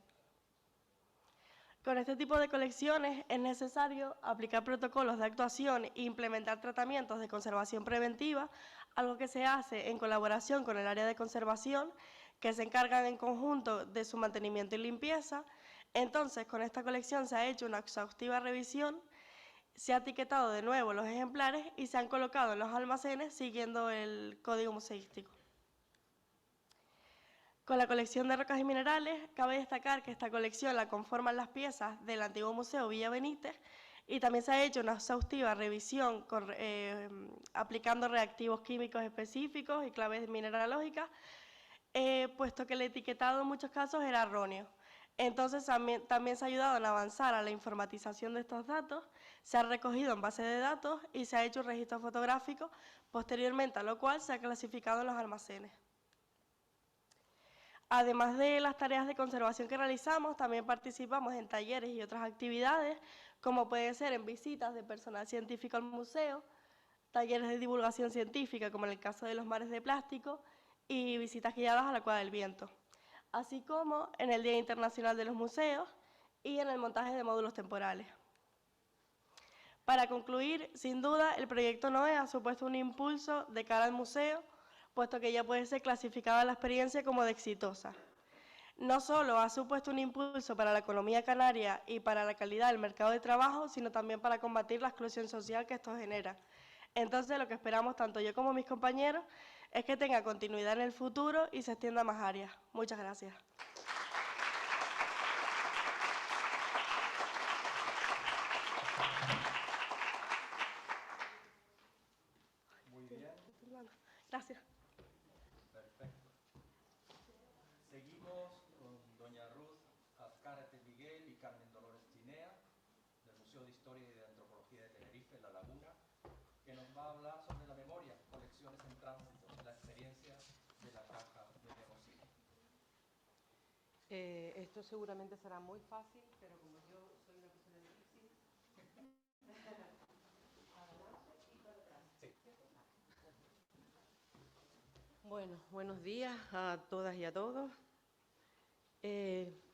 Con este tipo de colecciones es necesario aplicar protocolos de actuación e implementar tratamientos de conservación preventiva, algo que se hace en colaboración con el área de conservación, que se encargan en conjunto de su mantenimiento y limpieza. Entonces, con esta colección se ha hecho una exhaustiva revisión, se ha etiquetado de nuevo los ejemplares y se han colocado en los almacenes siguiendo el código museístico. Con la colección de rocas y minerales, cabe destacar que esta colección la conforman las piezas del antiguo Museo Villa Benítez y también se ha hecho una exhaustiva revisión aplicando reactivos químicos específicos y claves mineralógicas, puesto que el etiquetado en muchos casos era erróneo. Entonces también se ha ayudado en avanzar a la informatización de estos datos, se ha recogido en base de datos y se ha hecho un registro fotográfico, posteriormente a lo cual se ha clasificado en los almacenes. Además de las tareas de conservación que realizamos, también participamos en talleres y otras actividades, como pueden ser en visitas de personal científico al museo, talleres de divulgación científica, como en el caso de los mares de plástico, y visitas guiadas a la Cueva del Viento, así como en el Día Internacional de los Museos y en el montaje de módulos temporales. Para concluir, sin duda, el proyecto NOE ha supuesto un impulso de cara al museo, puesto que ya puede ser clasificada la experiencia como de exitosa. No solo ha supuesto un impulso para la economía canaria y para la calidad del mercado de trabajo, sino también para combatir la exclusión social que esto genera. Entonces, lo que esperamos tanto yo como mis compañeros es que tenga continuidad en el futuro y se extienda a más áreas. Muchas gracias. Muy bien. Gracias. Perfecto. Seguimos con doña Ruth Azcárate Miguel y Carmen Dolores Chinea, del Museo de Historia y de Antropología de Tenerife, La Laguna, que nos va a hablar sobre la memoria, colecciones en tránsito, la experiencia de la caja de Nemosine. Esto seguramente será muy fácil, pero como yo soy una persona difícil, Bueno, buenos días a todas y a todos.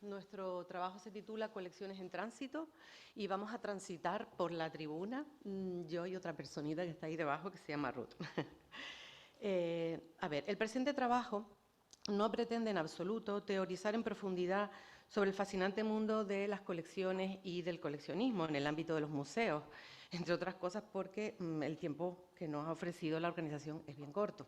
Nuestro trabajo se titula Colecciones en Tránsito y vamos a transitar por la tribuna, yo y otra personita que está ahí debajo que se llama Ruth. A ver, el presente trabajo no pretende en absoluto teorizar en profundidad sobre el fascinante mundo de las colecciones y del coleccionismo en el ámbito de los museos, entre otras cosas porque el tiempo que nos ha ofrecido la organización es bien corto.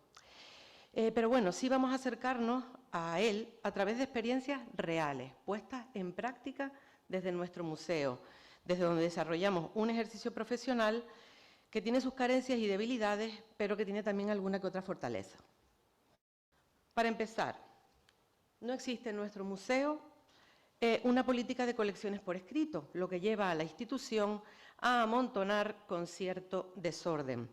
Pero bueno, sí vamos a acercarnos a él a través de experiencias reales, puestas en práctica desde nuestro museo, desde donde desarrollamos un ejercicio profesional que tiene sus carencias y debilidades, pero que tiene también alguna que otra fortaleza. Para empezar, no existe en nuestro museo una política de colecciones por escrito, lo que lleva a la institución a amontonar con cierto desorden.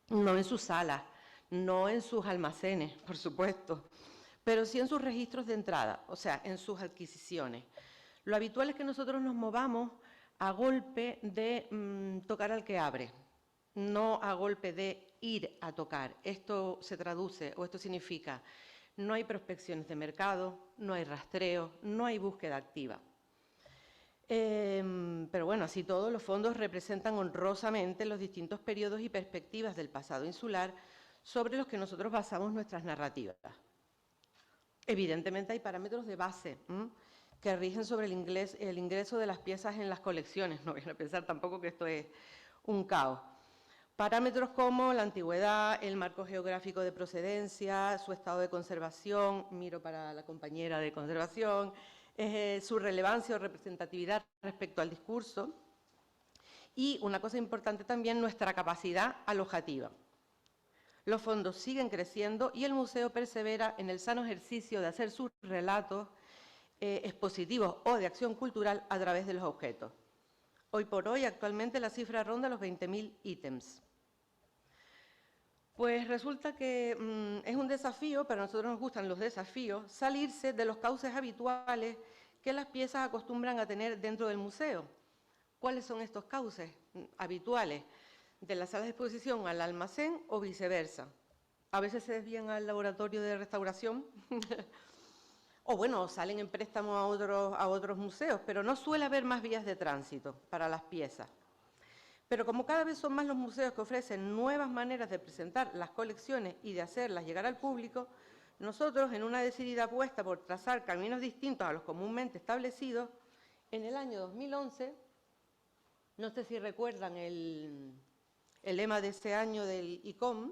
No en sus salas, no en sus almacenes, por supuesto, pero sí en sus registros de entrada, o sea, en sus adquisiciones. Lo habitual es que nosotros nos movamos a golpe de tocar al que abre, no a golpe de ir a tocar. Esto se traduce, o esto significa, no hay prospecciones de mercado, no hay rastreo, no hay búsqueda activa. Pero bueno, así todo, los fondos representan honrosamente los distintos periodos y perspectivas del pasado insular sobre los que nosotros basamos nuestras narrativas. Evidentemente hay parámetros de base que rigen sobre el ingreso de las piezas en las colecciones. No vayan a pensar tampoco que esto es un caos. Parámetros como la antigüedad, el marco geográfico de procedencia, su estado de conservación, miro para la compañera de conservación, su relevancia o representatividad respecto al discurso y, una cosa importante también, nuestra capacidad alojativa. Los fondos siguen creciendo y el museo persevera en el sano ejercicio de hacer sus relatos expositivos o de acción cultural a través de los objetos. Hoy por hoy, actualmente, la cifra ronda los 20.000 ítems. Pues resulta que es un desafío, pero a nosotros nos gustan los desafíos, salirse de los cauces habituales que las piezas acostumbran a tener dentro del museo. ¿Cuáles son estos cauces habituales? De la sala de exposición al almacén o viceversa. A veces se desvían al laboratorio de restauración o bueno, salen en préstamo a otros museos, pero no suele haber más vías de tránsito para las piezas. Pero como cada vez son más los museos que ofrecen nuevas maneras de presentar las colecciones y de hacerlas llegar al público, nosotros, en una decidida apuesta por trazar caminos distintos a los comúnmente establecidos, en el año 2011, no sé si recuerdan el lema de ese año del ICOM,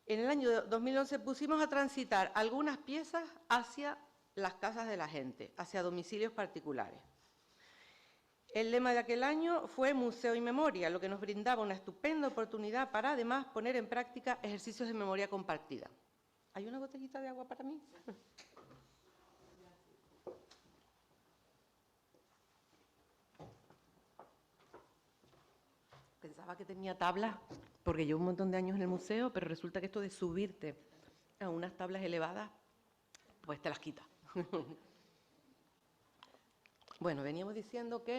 en el año 2011 pusimos a transitar algunas piezas hacia las casas de la gente, hacia domicilios particulares. El lema de aquel año fue Museo y Memoria, lo que nos brindaba una estupenda oportunidad para, además, poner en práctica ejercicios de memoria compartida. ¿Hay una botellita de agua para mí? Pensaba que tenía tablas, porque llevo un montón de años en el museo, pero resulta que esto de subirte a unas tablas elevadas, pues te las quita. Bueno, veníamos diciendo que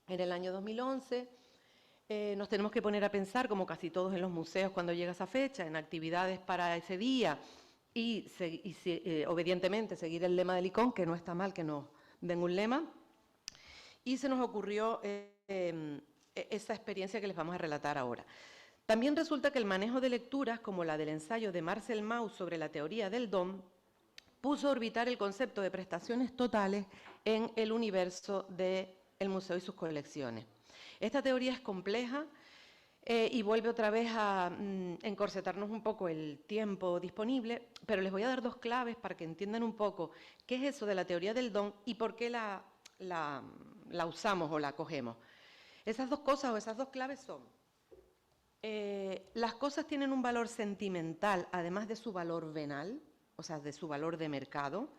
en el año 2011 nos tenemos que poner a pensar, como casi todos en los museos cuando llega esa fecha, en actividades para ese día y obedientemente seguir el lema del ICOM, que no está mal que nos den un lema. Y se nos ocurrió esa experiencia que les vamos a relatar ahora. También resulta que el manejo de lecturas, como la del ensayo de Marcel Mauss sobre la teoría del DOM, puso a orbitar el concepto de prestaciones totales en el universo del museo y sus colecciones. Esta teoría es compleja y vuelve otra vez a encorsetarnos un poco el tiempo disponible, pero les voy a dar dos claves para que entiendan un poco qué es eso de la teoría del DOM y por qué la usamos o la cogemos. Esas dos cosas o esas dos claves son: las cosas tienen un valor sentimental, además de su valor venal, o sea, de su valor de mercado.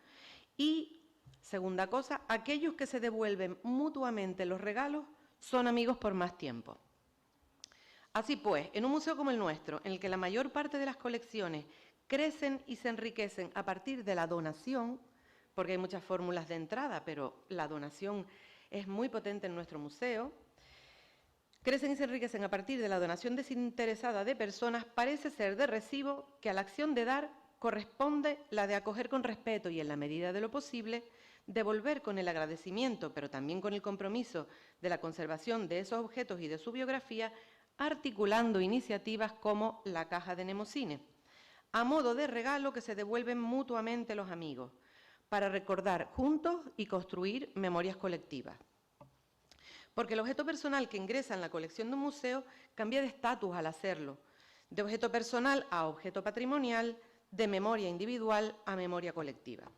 Y, segunda cosa, aquellos que se devuelven mutuamente los regalos son amigos por más tiempo. Así pues, en un museo como el nuestro, en el que la mayor parte de las colecciones crecen y se enriquecen a partir de la donación, porque hay muchas fórmulas de entrada, pero la donación es muy potente en nuestro museo, crecen y se enriquecen a partir de la donación desinteresada de personas, parece ser de recibo que a la acción de dar corresponde la de acoger con respeto y, en la medida de lo posible, devolver con el agradecimiento, pero también con el compromiso de la conservación de esos objetos y de su biografía, articulando iniciativas como la Caja de Nemocine, a modo de regalo que se devuelven mutuamente los amigos, para recordar juntos y construir memorias colectivas. Porque el objeto personal que ingresa en la colección de un museo cambia de estatus al hacerlo, de objeto personal a objeto patrimonial, de memoria individual a memoria colectiva.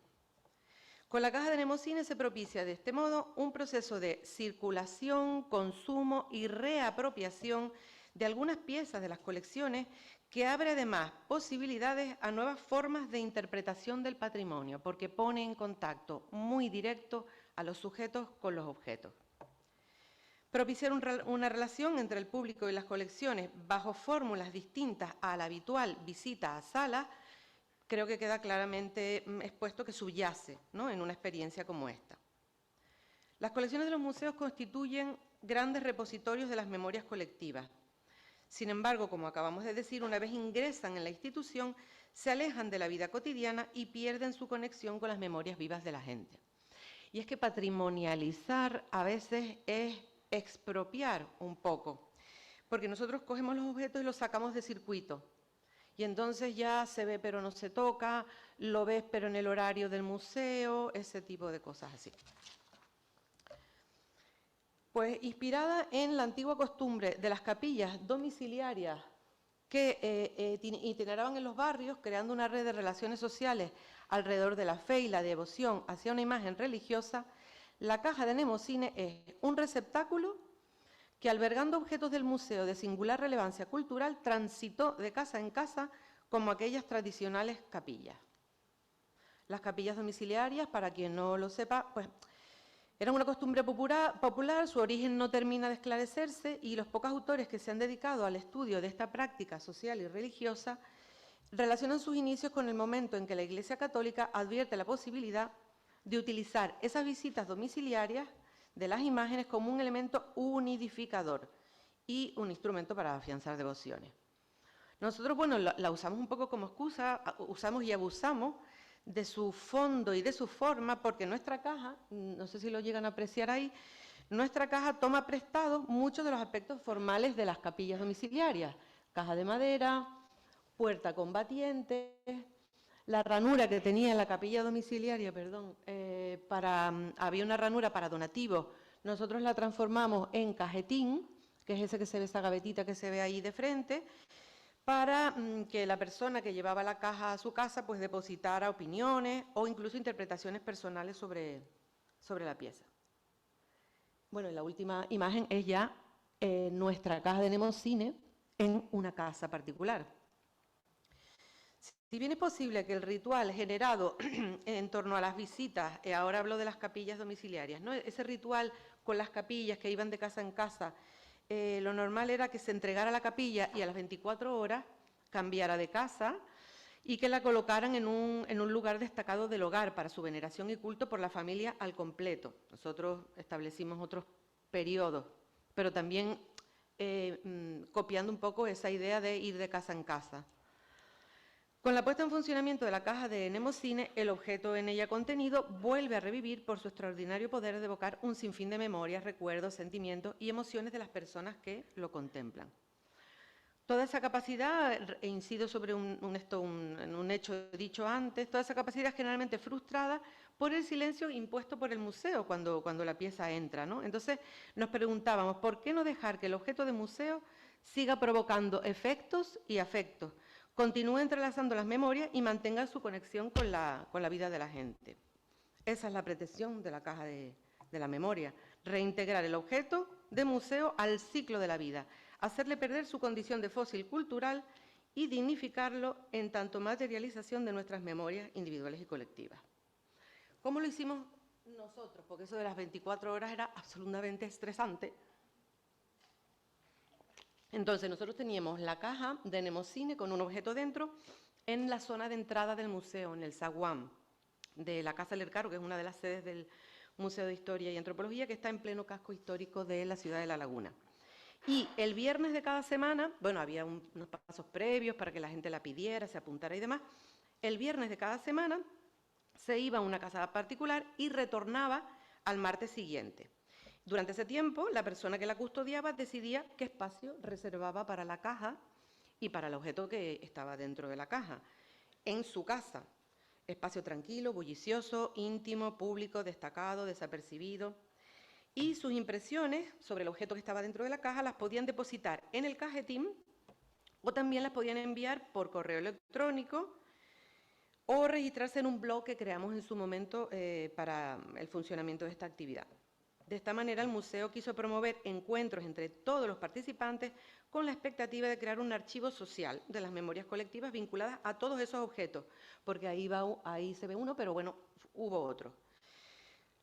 Con la Caja de Nemocine se propicia de este modo un proceso de circulación, consumo y reapropiación de algunas piezas de las colecciones que abre además posibilidades a nuevas formas de interpretación del patrimonio, porque pone en contacto muy directo a los sujetos con los objetos. Propiciar una relación entre el público y las colecciones bajo fórmulas distintas a la habitual visita a salas, creo que queda claramente expuesto que subyace, ¿no?, en una experiencia como esta. Las colecciones de los museos constituyen grandes repositorios de las memorias colectivas. Sin embargo, como acabamos de decir, una vez ingresan en la institución, se alejan de la vida cotidiana y pierden su conexión con las memorias vivas de la gente. Y es que patrimonializar a veces es expropiar un poco, porque nosotros cogemos los objetos y los sacamos de circuito. Y entonces ya se ve pero no se toca, lo ves pero en el horario del museo, ese tipo de cosas así. Pues inspirada en la antigua costumbre de las capillas domiciliarias que itineraban en los barrios, creando una red de relaciones sociales alrededor de la fe y la devoción hacia una imagen religiosa, la Caja de Nemocine es un receptáculo que, albergando objetos del museo de singular relevancia cultural, transitó de casa en casa como aquellas tradicionales capillas. Las capillas domiciliarias, para quien no lo sepa, pues eran una costumbre popular, su origen no termina de esclarecerse y los pocos autores que se han dedicado al estudio de esta práctica social y religiosa relacionan sus inicios con el momento en que la Iglesia Católica advierte la posibilidad de utilizar esas visitas domiciliarias de las imágenes como un elemento unidificador y un instrumento para afianzar devociones. Nosotros, bueno, la usamos un poco como excusa, usamos y abusamos de su fondo y de su forma, porque nuestra caja, no sé si lo llegan a apreciar ahí, nuestra caja toma prestados muchos de los aspectos formales de las capillas domiciliarias. Caja de madera, puerta con batientes, la ranura que tenía en la capilla domiciliaria, había una ranura para donativos, nosotros la transformamos en cajetín, que es ese que se ve, esa gavetita que se ve ahí de frente, para que la persona que llevaba la caja a su casa pues depositara opiniones o incluso interpretaciones personales sobre la pieza. Bueno, y la última imagen es ya nuestra Caja de Nemocine en una casa particular. Si bien es posible que el ritual generado en torno a las visitas, ahora hablo de las capillas domiciliarias, ¿no?, ese ritual con las capillas que iban de casa en casa, lo normal era que se entregara la capilla y a las 24 horas cambiara de casa y que la colocaran en un lugar destacado del hogar para su veneración y culto por la familia al completo. Nosotros establecimos otros periodos, pero también copiando un poco esa idea de ir de casa en casa. Con la puesta en funcionamiento de la Caja de Nemocine, el objeto en ella contenido vuelve a revivir por su extraordinario poder de evocar un sinfín de memorias, recuerdos, sentimientos y emociones de las personas que lo contemplan. Toda esa capacidad, e incido sobre un hecho dicho antes, toda esa capacidad es generalmente frustrada por el silencio impuesto por el museo cuando la pieza entra, ¿no? Entonces nos preguntábamos, ¿por qué no dejar que el objeto de museo siga provocando efectos y afectos, continúe entrelazando las memorias y mantenga su conexión con la vida de la gente? Esa es la pretensión de la Caja de la Memoria, reintegrar el objeto de museo al ciclo de la vida, hacerle perder su condición de fósil cultural y dignificarlo en tanto materialización de nuestras memorias individuales y colectivas. ¿Cómo lo hicimos nosotros? Porque eso de las 24 horas era absolutamente estresante. Entonces, nosotros teníamos la Caja de Nemocine con un objeto dentro en la zona de entrada del museo, en el zaguán de la Casa Lercaro, que es una de las sedes del Museo de Historia y Antropología, que está en pleno casco histórico de la ciudad de La Laguna. Y el viernes de cada semana, bueno, había unos pasos previos para que la gente la pidiera, se apuntara y demás. El viernes de cada semana se iba a una casa particular y retornaba al martes siguiente. Durante ese tiempo, la persona que la custodiaba decidía qué espacio reservaba para la caja y para el objeto que estaba dentro de la caja. En su casa, espacio tranquilo, bullicioso, íntimo, público, destacado, desapercibido. Y sus impresiones sobre el objeto que estaba dentro de la caja las podían depositar en el cajetín o también las podían enviar por correo electrónico o registrarse en un blog que creamos en su momento para el funcionamiento de esta actividad. De esta manera, el museo quiso promover encuentros entre todos los participantes con la expectativa de crear un archivo social de las memorias colectivas vinculadas a todos esos objetos, porque ahí se ve uno, pero bueno, hubo otro.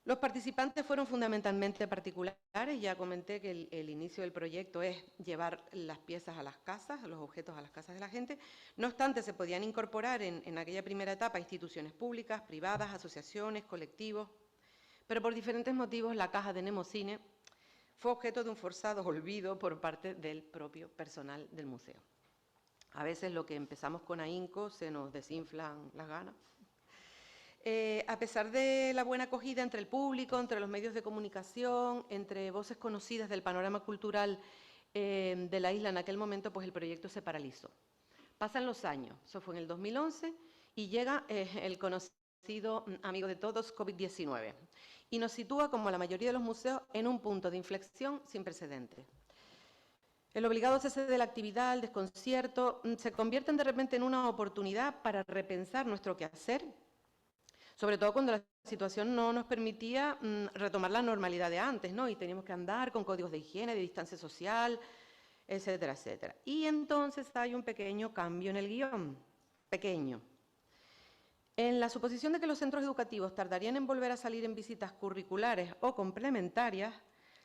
Los participantes fueron fundamentalmente particulares. Ya comenté que el inicio del proyecto es llevar las piezas a las casas, los objetos a las casas de la gente. No obstante, se podían incorporar en aquella primera etapa instituciones públicas, privadas, asociaciones, colectivos, pero por diferentes motivos la caja de Nemocine fue objeto de un forzado olvido por parte del propio personal del museo. A veces lo que empezamos con ahínco se nos desinflan las ganas. A pesar de la buena acogida entre el público, entre los medios de comunicación, entre voces conocidas del panorama cultural de la isla en aquel momento, pues el proyecto se paralizó. Pasan los años, eso fue en el 2011, y llega el conocido amigo de todos, COVID-19, y nos sitúa, como la mayoría de los museos, en un punto de inflexión sin precedentes. El obligado cese de la actividad, el desconcierto, se convierten de repente en una oportunidad para repensar nuestro quehacer, sobre todo cuando la situación no nos permitía retomar la normalidad de antes, ¿no? Y teníamos que andar con códigos de higiene, de distancia social, etcétera, etcétera. Y entonces hay un pequeño cambio en el guión, pequeño. En la suposición de que los centros educativos tardarían en volver a salir en visitas curriculares o complementarias,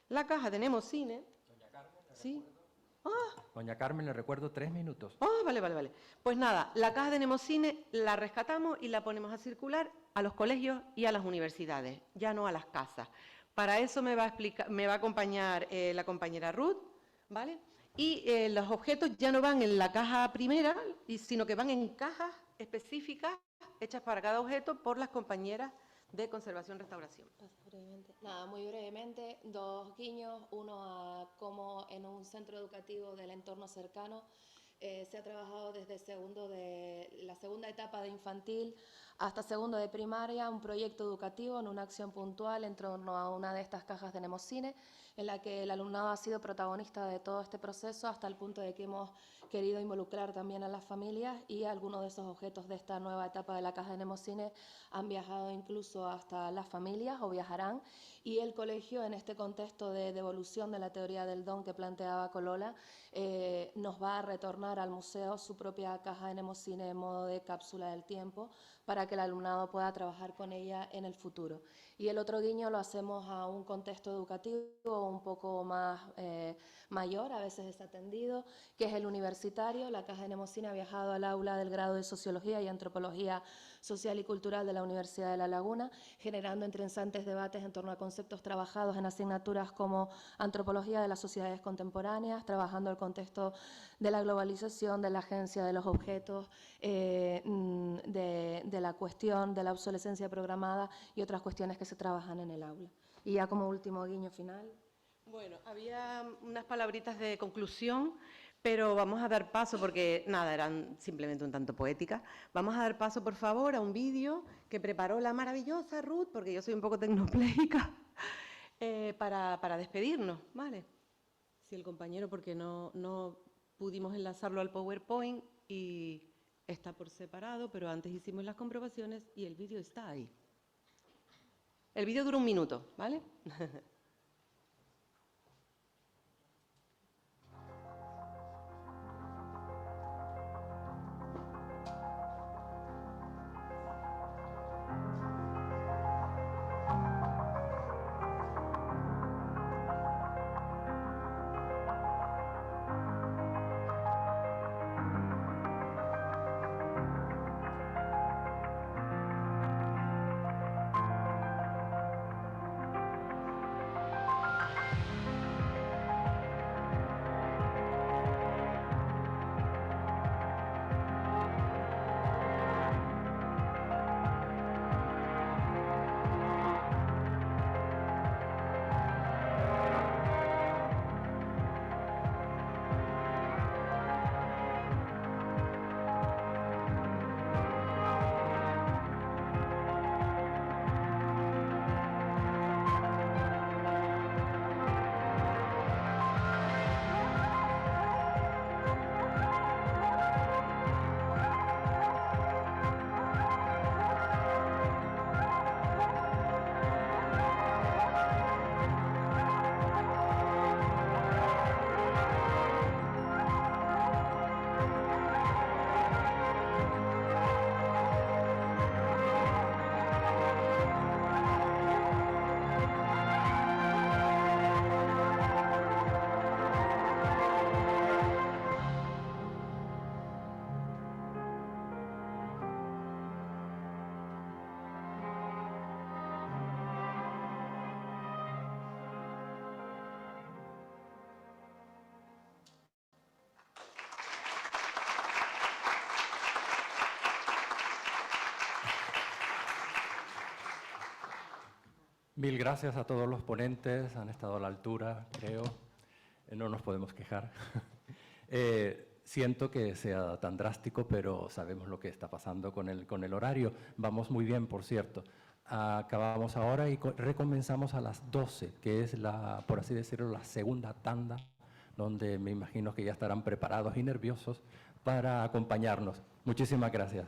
la caja de Nemocine... Doña Carmen, ¿sí? Doña Carmen, le recuerdo 3 minutos. Vale. Pues nada, la caja de Nemocine la rescatamos y la ponemos a circular a los colegios y a las universidades, ya no a las casas. Para eso me va a acompañar la compañera Ruth, ¿vale? Y los objetos ya no van en la caja primera, sino que van en cajas específicas hechas para cada objeto por las compañeras de Conservación-Restauración. Nada, muy brevemente, 2 guiños, uno a cómo en un centro educativo del entorno cercano se ha trabajado desde la segunda etapa de infantil hasta segundo de primaria, un proyecto educativo en una acción puntual en torno a una de estas cajas de Nemocine, en la que el alumnado ha sido protagonista de todo este proceso hasta el punto de que hemos querido involucrar también a las familias y algunos de esos objetos de esta nueva etapa de la caja de Nemocine han viajado incluso hasta las familias o viajarán, y el colegio, en este contexto de devolución de la teoría del don que planteaba Colola, nos va a retornar al museo su propia caja de Nemocine en modo de cápsula del tiempo para que el alumnado pueda trabajar con ella en el futuro. Y el otro guiño lo hacemos a un contexto educativo un poco más mayor, a veces desatendido, que es el universitario. La caja de Nemocine ha viajado al aula del grado de Sociología y Antropología Social y Cultural de la Universidad de La Laguna, generando interesantes debates en torno a conceptos trabajados en asignaturas como Antropología de las Sociedades Contemporáneas, trabajando el contexto de la globalización, de la agencia de los objetos, de la cuestión de la obsolescencia programada y otras cuestiones que se trabajan en el aula. Y ya como último guiño final. Bueno, había unas palabritas de conclusión, pero vamos a dar paso, porque nada, eran simplemente un tanto poéticas. Vamos a dar paso, por favor, a un vídeo que preparó la maravillosa Ruth, porque yo soy un poco tecnopleica, para despedirnos, ¿vale? Si el compañero, porque no pudimos enlazarlo al PowerPoint y está por separado, pero antes hicimos las comprobaciones y el vídeo está ahí. El vídeo dura 1 minuto, ¿vale? Mil gracias a todos los ponentes, han estado a la altura, creo. No nos podemos quejar. Siento que sea tan drástico, pero sabemos lo que está pasando con el horario. Vamos muy bien, por cierto. Acabamos ahora y recomenzamos a las 12, que es, por así decirlo, la segunda tanda, donde me imagino que ya estarán preparados y nerviosos para acompañarnos. Muchísimas gracias.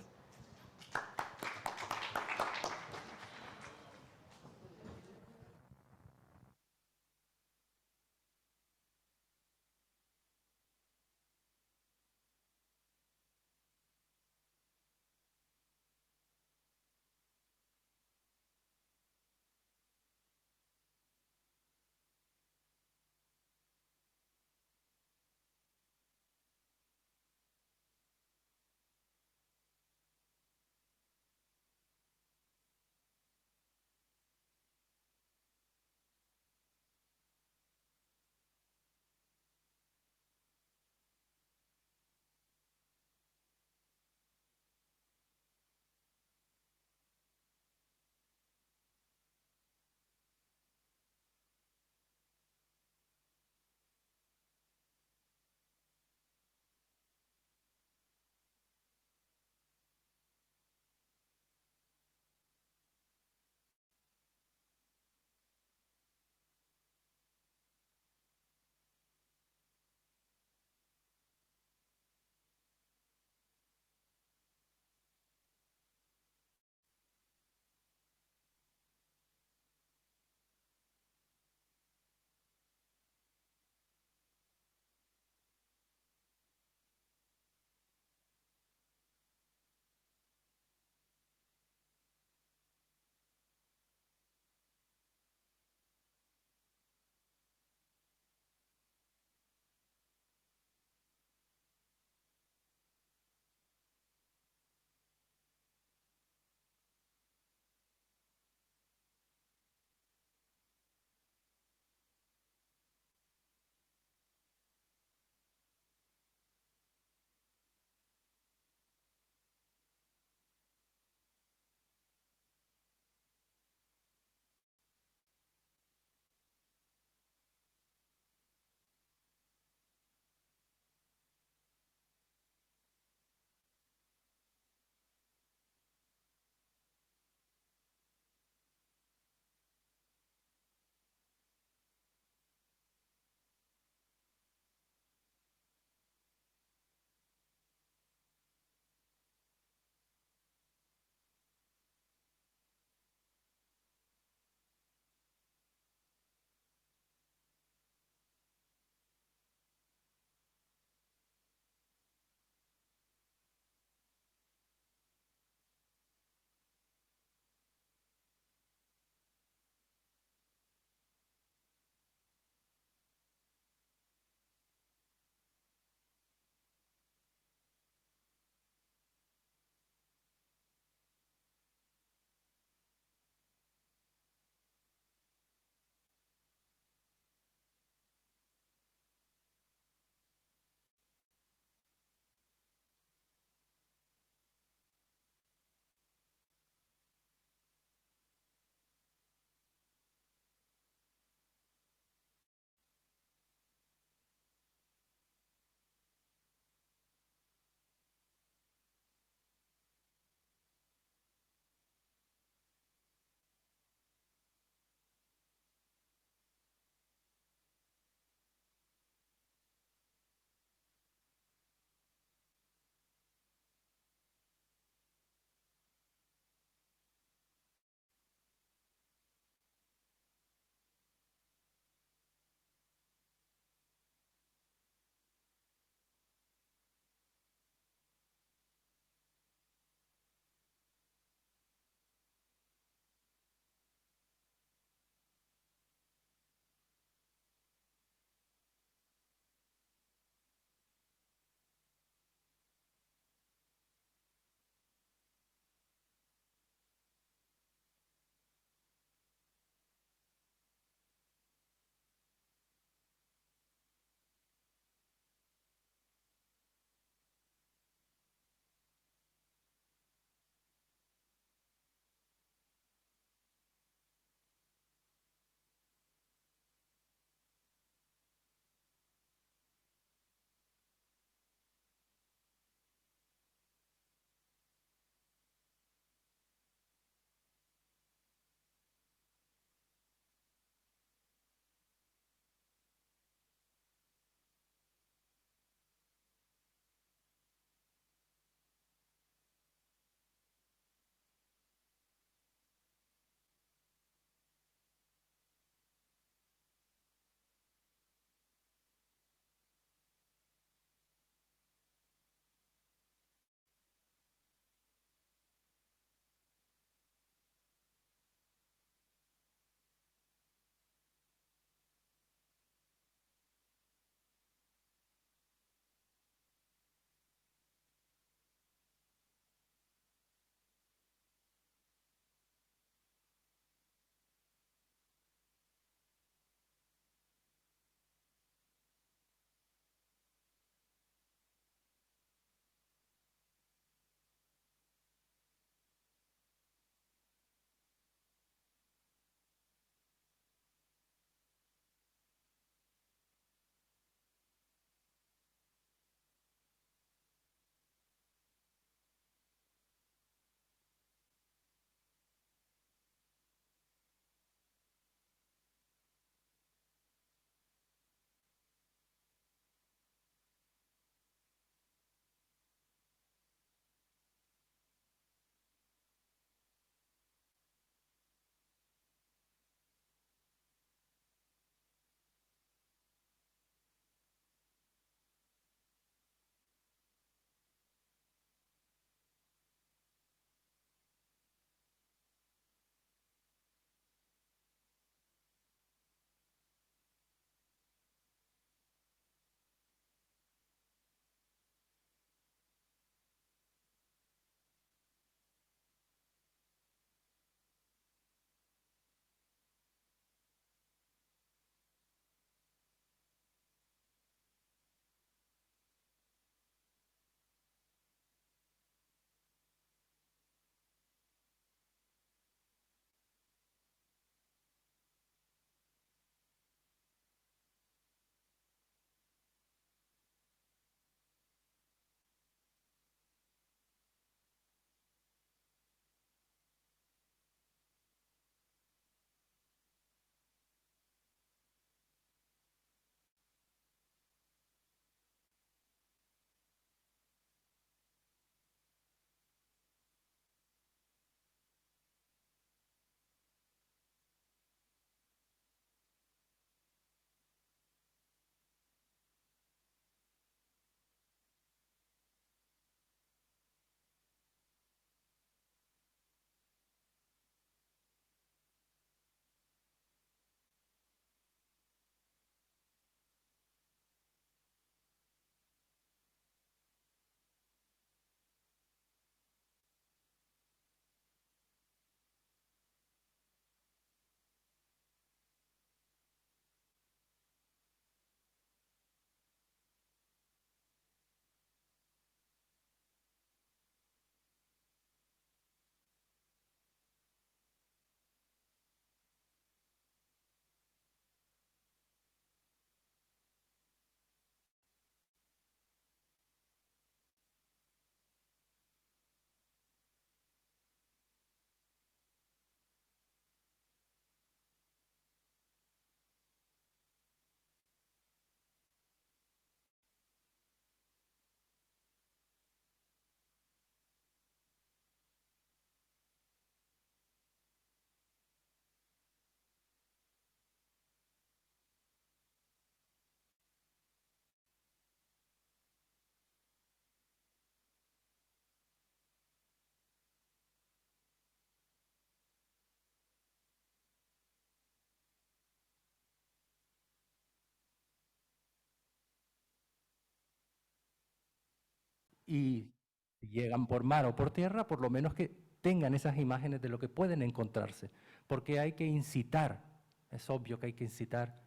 y si llegan por mar o por tierra, por lo menos que tengan esas imágenes de lo que pueden encontrarse, porque hay que incitar, es obvio que hay que incitar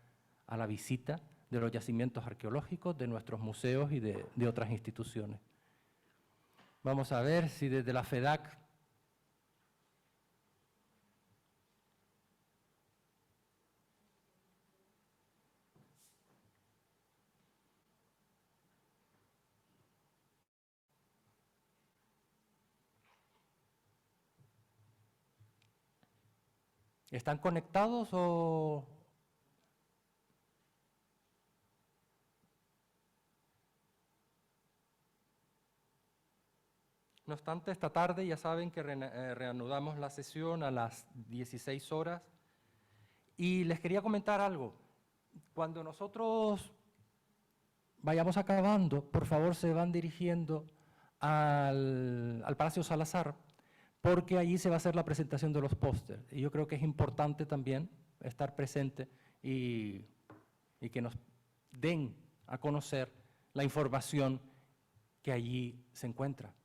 a la visita de los yacimientos arqueológicos, de nuestros museos y de otras instituciones. Vamos a ver si desde la FEDAC ¿están conectados o...? No obstante, esta tarde ya saben que reanudamos la sesión a las 16 horas. Y les quería comentar algo. Cuando nosotros vayamos acabando, por favor se van dirigiendo al Palacio Salazar, porque allí se va a hacer la presentación de los pósters. Y yo creo que es importante también estar presente y que nos den a conocer la información que allí se encuentra.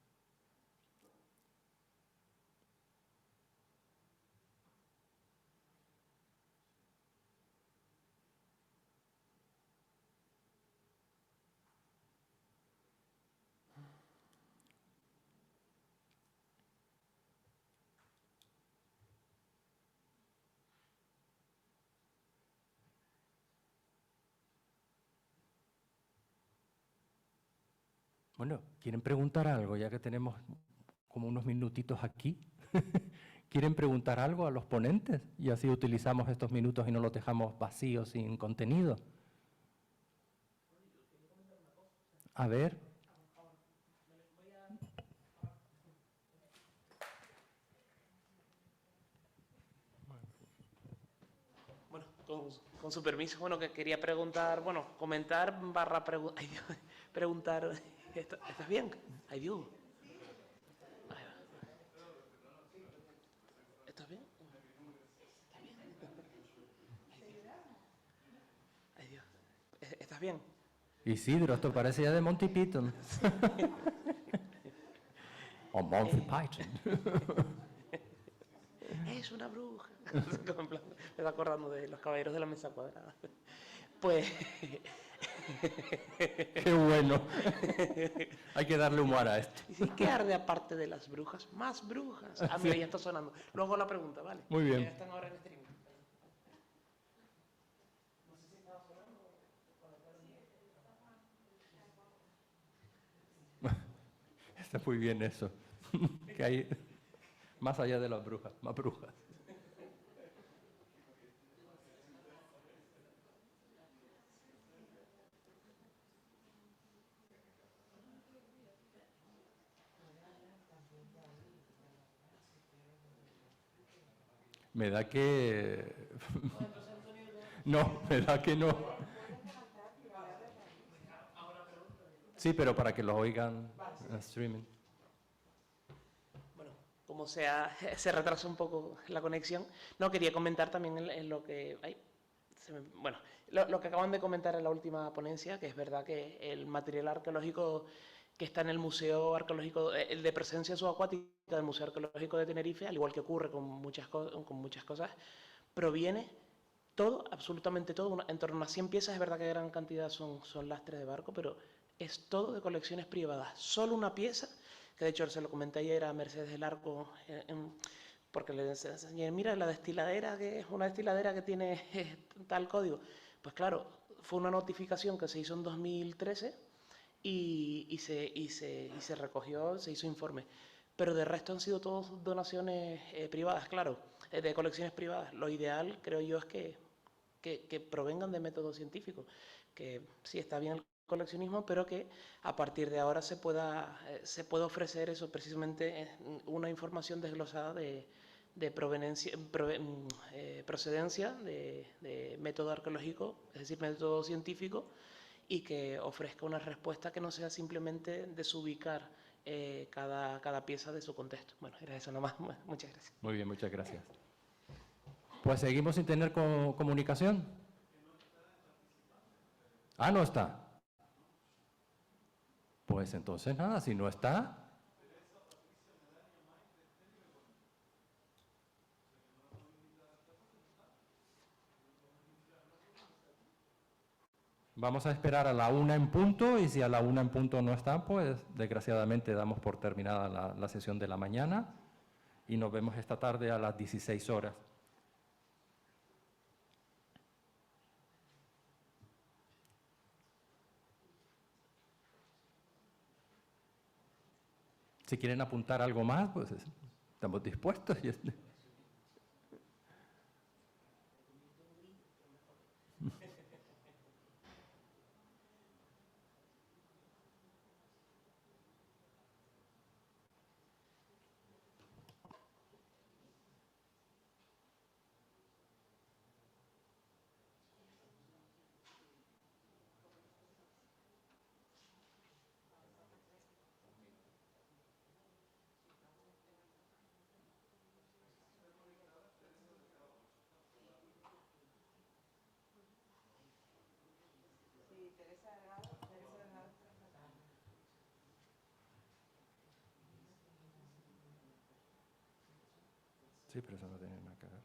Bueno, ¿quieren preguntar algo? Ya que tenemos como unos minutitos aquí. ¿Quieren preguntar algo a los ponentes? Y así utilizamos estos minutos y no los dejamos vacíos, sin contenido. A ver. Bueno, con su permiso, bueno, que quería preguntar, bueno, comentar barra preguntar, ¿estás bien? Ay, Dios. Ahí va. ¿Estás bien? Ay, Dios. ¿Estás bien? Isidro, esto parece ya de Monty Python. O Monty Python. Es una bruja. Me está acordando de los caballeros de la mesa cuadrada. Pues... Qué bueno. Hay que darle humor a esto. ¿Y qué arde aparte de las brujas? Más brujas. Ah, mira, ya está sonando. Luego la pregunta, ¿vale? Muy bien. Ya están ahora en streaming. Está muy bien eso. Que hay más allá de las brujas, más brujas. Me da que... No, me da que no. Sí, pero para que lo oigan en streaming. Bueno, como sea, se retrasa un poco la conexión. No, quería comentar también en lo que... bueno, lo que acaban de comentar en la última ponencia, que es verdad que el material arqueológico que está en el Museo Arqueológico, el de presencia subacuática del Museo Arqueológico de Tenerife, al igual que ocurre con muchas cosas, proviene todo, absolutamente todo, en torno a unas 100 piezas. Es verdad que gran cantidad son lastres de barco, pero es todo de colecciones privadas. Solo una pieza, que de hecho se lo comenté ayer a Mercedes del Arco, porque le enseñé, mira, la destiladera, que es una destiladera que tiene tal código. Pues claro, fue una notificación que se hizo en 2013 y se recogió, se hizo informe. Pero de resto han sido todas donaciones privadas, claro, de colecciones privadas. Lo ideal, creo yo, es que provengan de métodos científicos, que sí está bien el coleccionismo, pero que a partir de ahora se pueda ofrecer eso, precisamente una información desglosada de procedencia de método arqueológico, es decir, método científico, y que ofrezca una respuesta que no sea simplemente desubicar cada pieza de su contexto. Bueno, era eso nomás. Muchas gracias. Muy bien, muchas gracias. Pues seguimos sin tener comunicación. Ah, no está. Pues entonces nada, si no está... Vamos a esperar a la 1 en punto, y si a la 1 en punto no están, pues desgraciadamente damos por terminada la sesión de la mañana y nos vemos esta tarde a las 16 horas. Si quieren apuntar algo más, pues estamos dispuestos. Sí, pero eso no tiene nada que ver.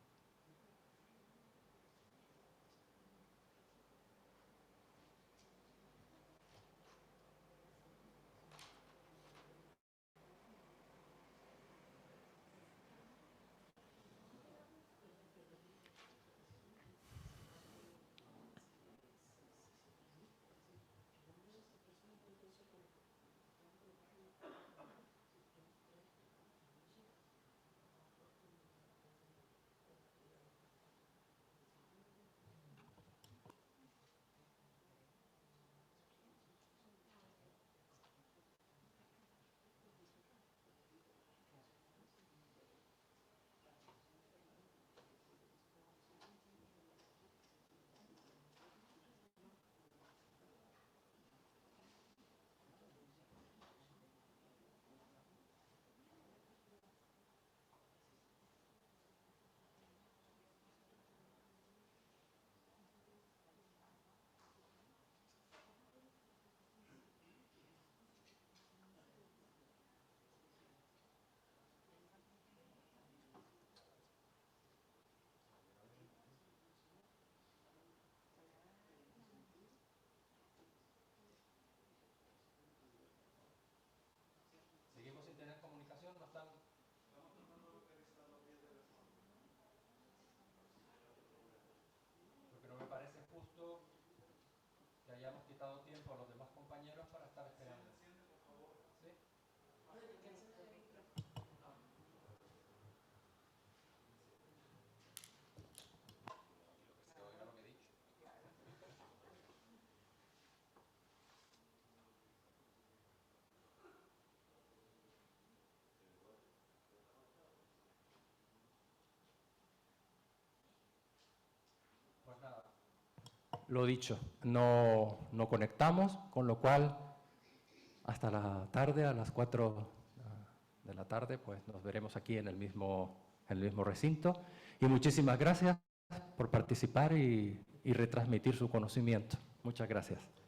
Seguimos sin tener comunicación, no están... Porque no me parece justo que hayamos quitado tiempo a los demás compañeros para estar esperando. ¿Sí? Pues nada, lo dicho, no conectamos, con lo cual hasta la tarde, a las 4 de la tarde, pues nos veremos aquí en el mismo recinto. Y muchísimas gracias por participar y retransmitir su conocimiento. Muchas gracias.